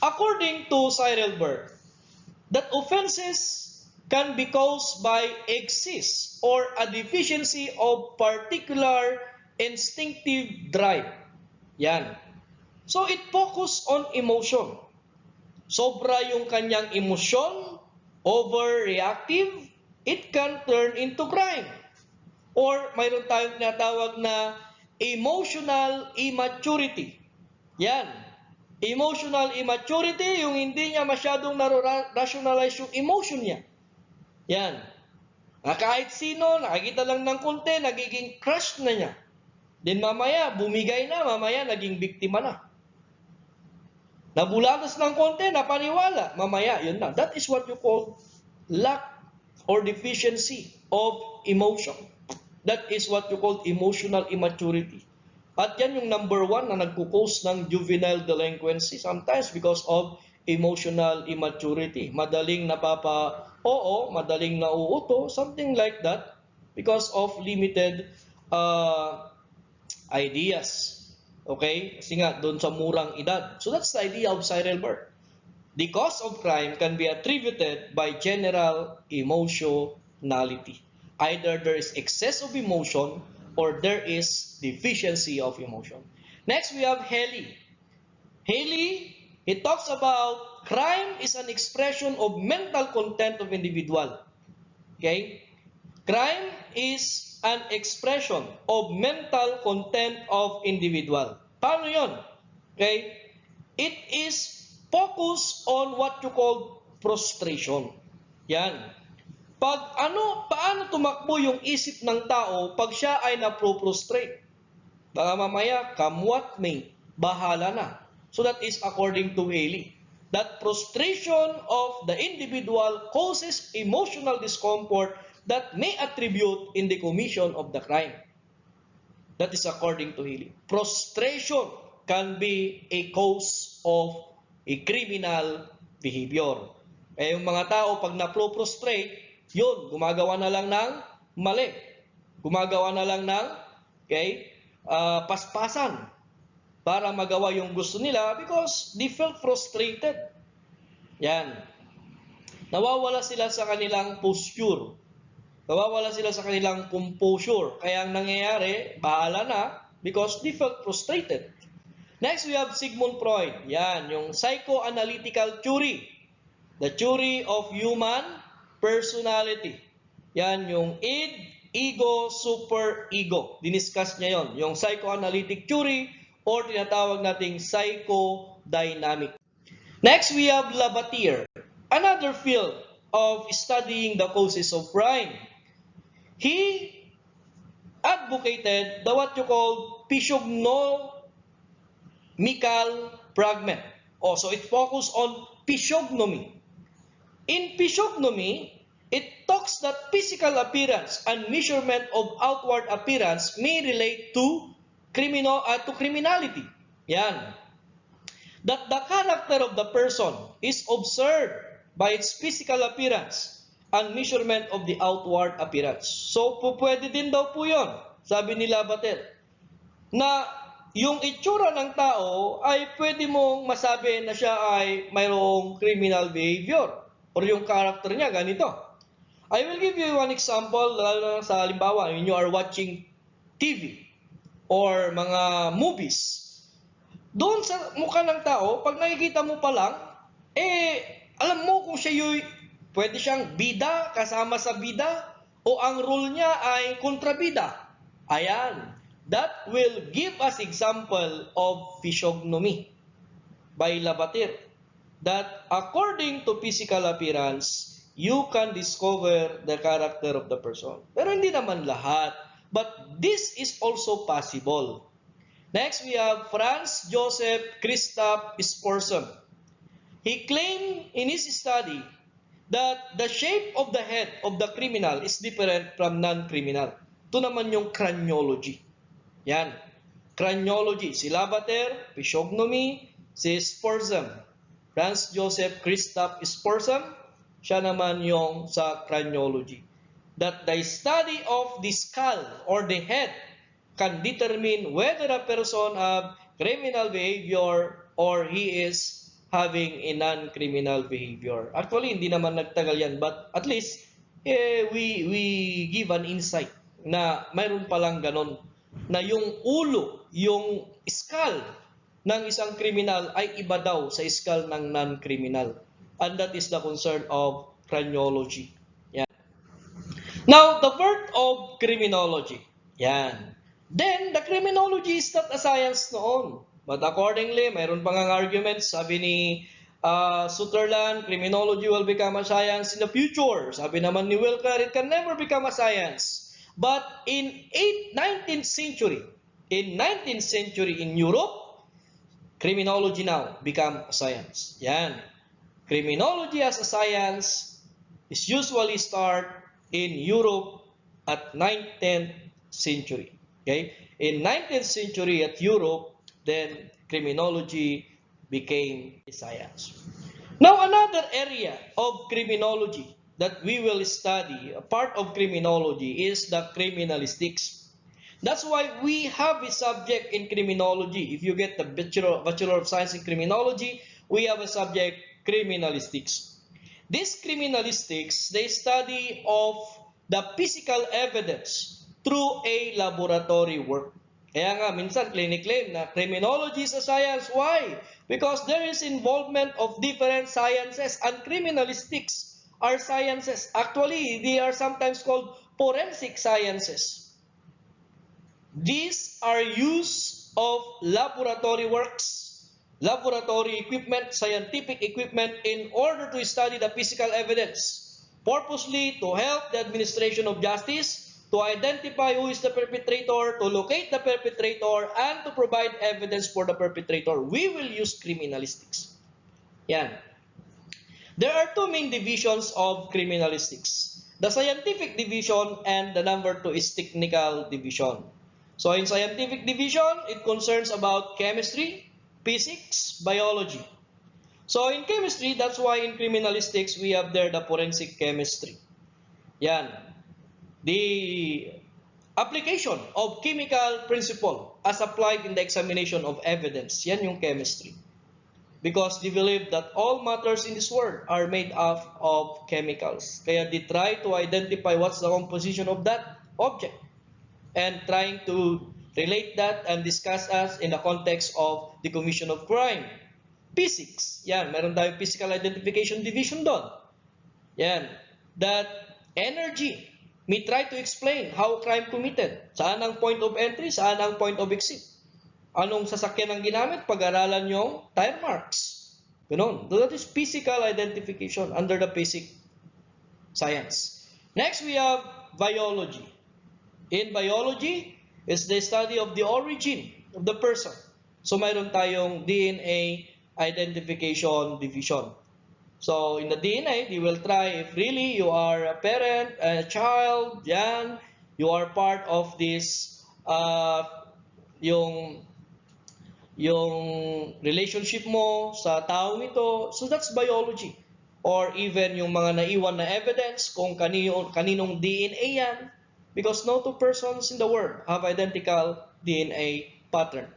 According to Cyril Bird, that offenses can be caused by excess or a deficiency of particular instinctive drive. Yan. So it focus on emotion. Sobra yung kanyang emosyon, overreactive, it can turn into crime. Or mayroon tayong tinatawag na emotional immaturity. Yan. Emotional immaturity, yung hindi niya masyadong rationalize yung emotion niya. Yan. Kahit sino, nakakita lang ng konti, nagiging crush na niya. Then mamaya, bumigay na, mamaya naging biktima na. Nabulatas ng konti, napaniwala, mamaya, yun na. That is what you call lack or deficiency of emotion. That is what you call emotional immaturity. At yan yung number 1 na nagkukos ng juvenile delinquency, sometimes because of emotional immaturity. Madaling napapa-oo, madaling nauuto, something like that, because of limited ideas. Okay? Kasi nga, doon sa murang edad. So that's the idea of Cyril Bird. The cause of crime can be attributed by general emotionality. Either there is excess of emotion or there is deficiency of emotion. Next, we have Haley. Haley, he talks about crime is an expression of mental content of individual. Okay? Crime is an expression of mental content of individual. Paano yun? Okay? It is focused on what you call frustration. Yan. Paano tumakbo yung isip ng tao pag siya ay na-frustrate? Baka mamaya, come what may, bahala na. So that is according to Haley. That frustration of the individual causes emotional discomfort that may attribute in the commission of the crime. That is according to Haley. Frustration can be a cause of a criminal behavior. Yung mga tao pag na-frustrate, yun, gumagawa na lang ng mali. Gumagawa na lang ng paspasan para magawa yung gusto nila because they felt frustrated. Yan. Nawawala sila sa kanilang posture. Nawawala sila sa kanilang composure. Kaya ang nangyayari, bahala na because they felt frustrated. Next, we have Sigmund Freud. Yan, yung psychoanalytical theory. The theory of human personality. Yan, yung id, ego, super-ego. Diniscuss niya yon, yung psychoanalytic theory or tinatawag nating psychodynamic. Next, we have Lavater. Another field of studying the causes of crime. He advocated the what you call physiognomical fragment. So it focused on physiognomy. In physiognomy, it talks that physical appearance and measurement of outward appearance may relate to criminality. Yan. That the character of the person is observed by its physical appearance and measurement of the outward appearance. So, pwede din daw po yun, sabi ni Lavater, na yung itsura ng tao ay pwede mong masabi na siya ay mayroong criminal behavior or yung character niya ganito. I will give you one example, lalo na sa halimbawa, when you are watching TV or mga movies. Doon sa mukha ng tao, pag nakikita mo pa lang, alam mo kung siya yung pwede siyang bida, kasama sa bida, o ang role niya ay kontrabida. Ayan. That will give us example of physiognomy by Lavater. That according to physical appearance, you can discover the character of the person. Pero hindi naman lahat. But this is also possible. Next, we have Franz Joseph Christoph Sporsem. He claimed in his study that the shape of the head of the criminal is different from non-criminal. Ito naman yung criminology. Yan. Criminology. Si Lavater, physiognomy, si Sporsem. Franz Joseph Christoph Sporsem, siya naman yung sa criminology. That the study of the skull or the head can determine whether a person have criminal behavior or he is having a non-criminal behavior. Actually, hindi naman nagtagal yan, but at least we give an insight na mayroon palang ganon, na yung ulo, yung skull ng isang criminal ay iba daw sa skull ng non-criminal. And that is the concern of criminology. Yan. Now, the birth of criminology. Yan. Then, the criminology is not a science noon. But accordingly, mayroon pang arguments. Sabi ni Sutherland, criminology will become a science in the future. Sabi naman ni Wilker, it can never become a science. But in 19th century in Europe, criminology now become a science. Yan. Criminology as a science is usually start in Europe at 19th century. Okay? In 19th century at Europe, then criminology became a science. Now, another area of criminology that we will study, a part of criminology, is the criminalistics. That's why we have a subject in criminology. If you get the Bachelor of Science in Criminology, we have a subject, criminalistics. This criminalistics, they study of the physical evidence through a laboratory work. Kaya nga, minsan claim na criminology is a science. Why? Because there is involvement of different sciences, and criminalistics are sciences. Actually, they are sometimes called forensic sciences. These are use of laboratory works, laboratory equipment, scientific equipment in order to study the physical evidence, purposely to help the administration of justice, to identify who is the perpetrator, to locate the perpetrator, and to provide evidence for the perpetrator. We will use criminalistics. Yan. There are two main divisions of criminalistics. The scientific division and the number two is technical division. So in scientific division, it concerns about chemistry, physics, biology. So in chemistry, that's why in criminalistics, we have there the forensic chemistry. Yan. The application of chemical principle as applied in the examination of evidence. Yan yung chemistry. because they believe that all matters in this world are made up of chemicals. Kaya they try to identify what's the composition of that object and trying to relate that and discuss us in the context of the commission of crime. Physics, yan, meron tayong physical identification division doon. Yan, that energy may try to explain how crime committed. Saan ang point of entry, saan ang point of exit. Anong sasakyan ang ginamit? Pag-aralan yung tire marks. Ganun. So that is physical identification under the basic science. Next, we have biology. In biology, is the study of the origin of the person. So mayroon tayong DNA identification division. So in the DNA, they will try if really you are a parent, a child, yan, you are part of this, yung relationship mo sa taong ito. So that's biology. Or even yung mga naiwan na evidence kung kaninong DNA yan. Because no two persons in the world have identical DNA pattern.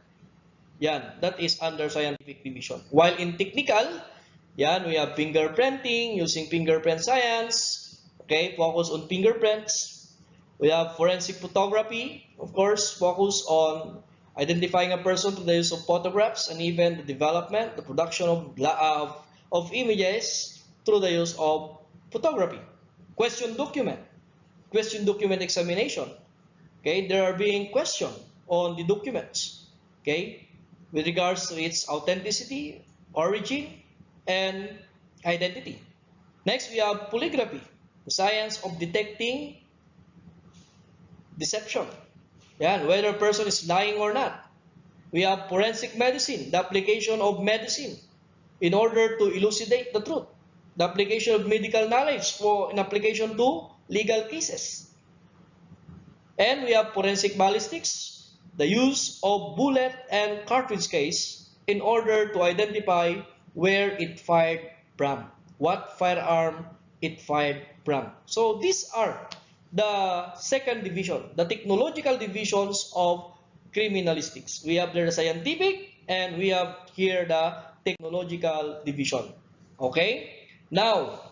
Yan, that is under scientific division. While in technical, yan, we have fingerprinting, using fingerprint science. Okay, focus on fingerprints. We have forensic photography, of course, focus on identifying a person through the use of photographs and even the development, the production of images through the use of photography. Question document examination. Okay, there are being questioned on the documents. Okay, with regards to its authenticity, origin, and identity. Next, we have polygraphy, the science of detecting deception. Yan, whether a person is lying or not. We have forensic medicine, the application of medicine in order to elucidate the truth. The application of medical knowledge for an application to legal cases. And we have forensic ballistics, the use of bullet and cartridge case in order to identify where it fired from, what firearm it fired from. So these are the second division, the technological divisions of criminalistics. We have there the scientific and we have here the technological division. Okay? Now,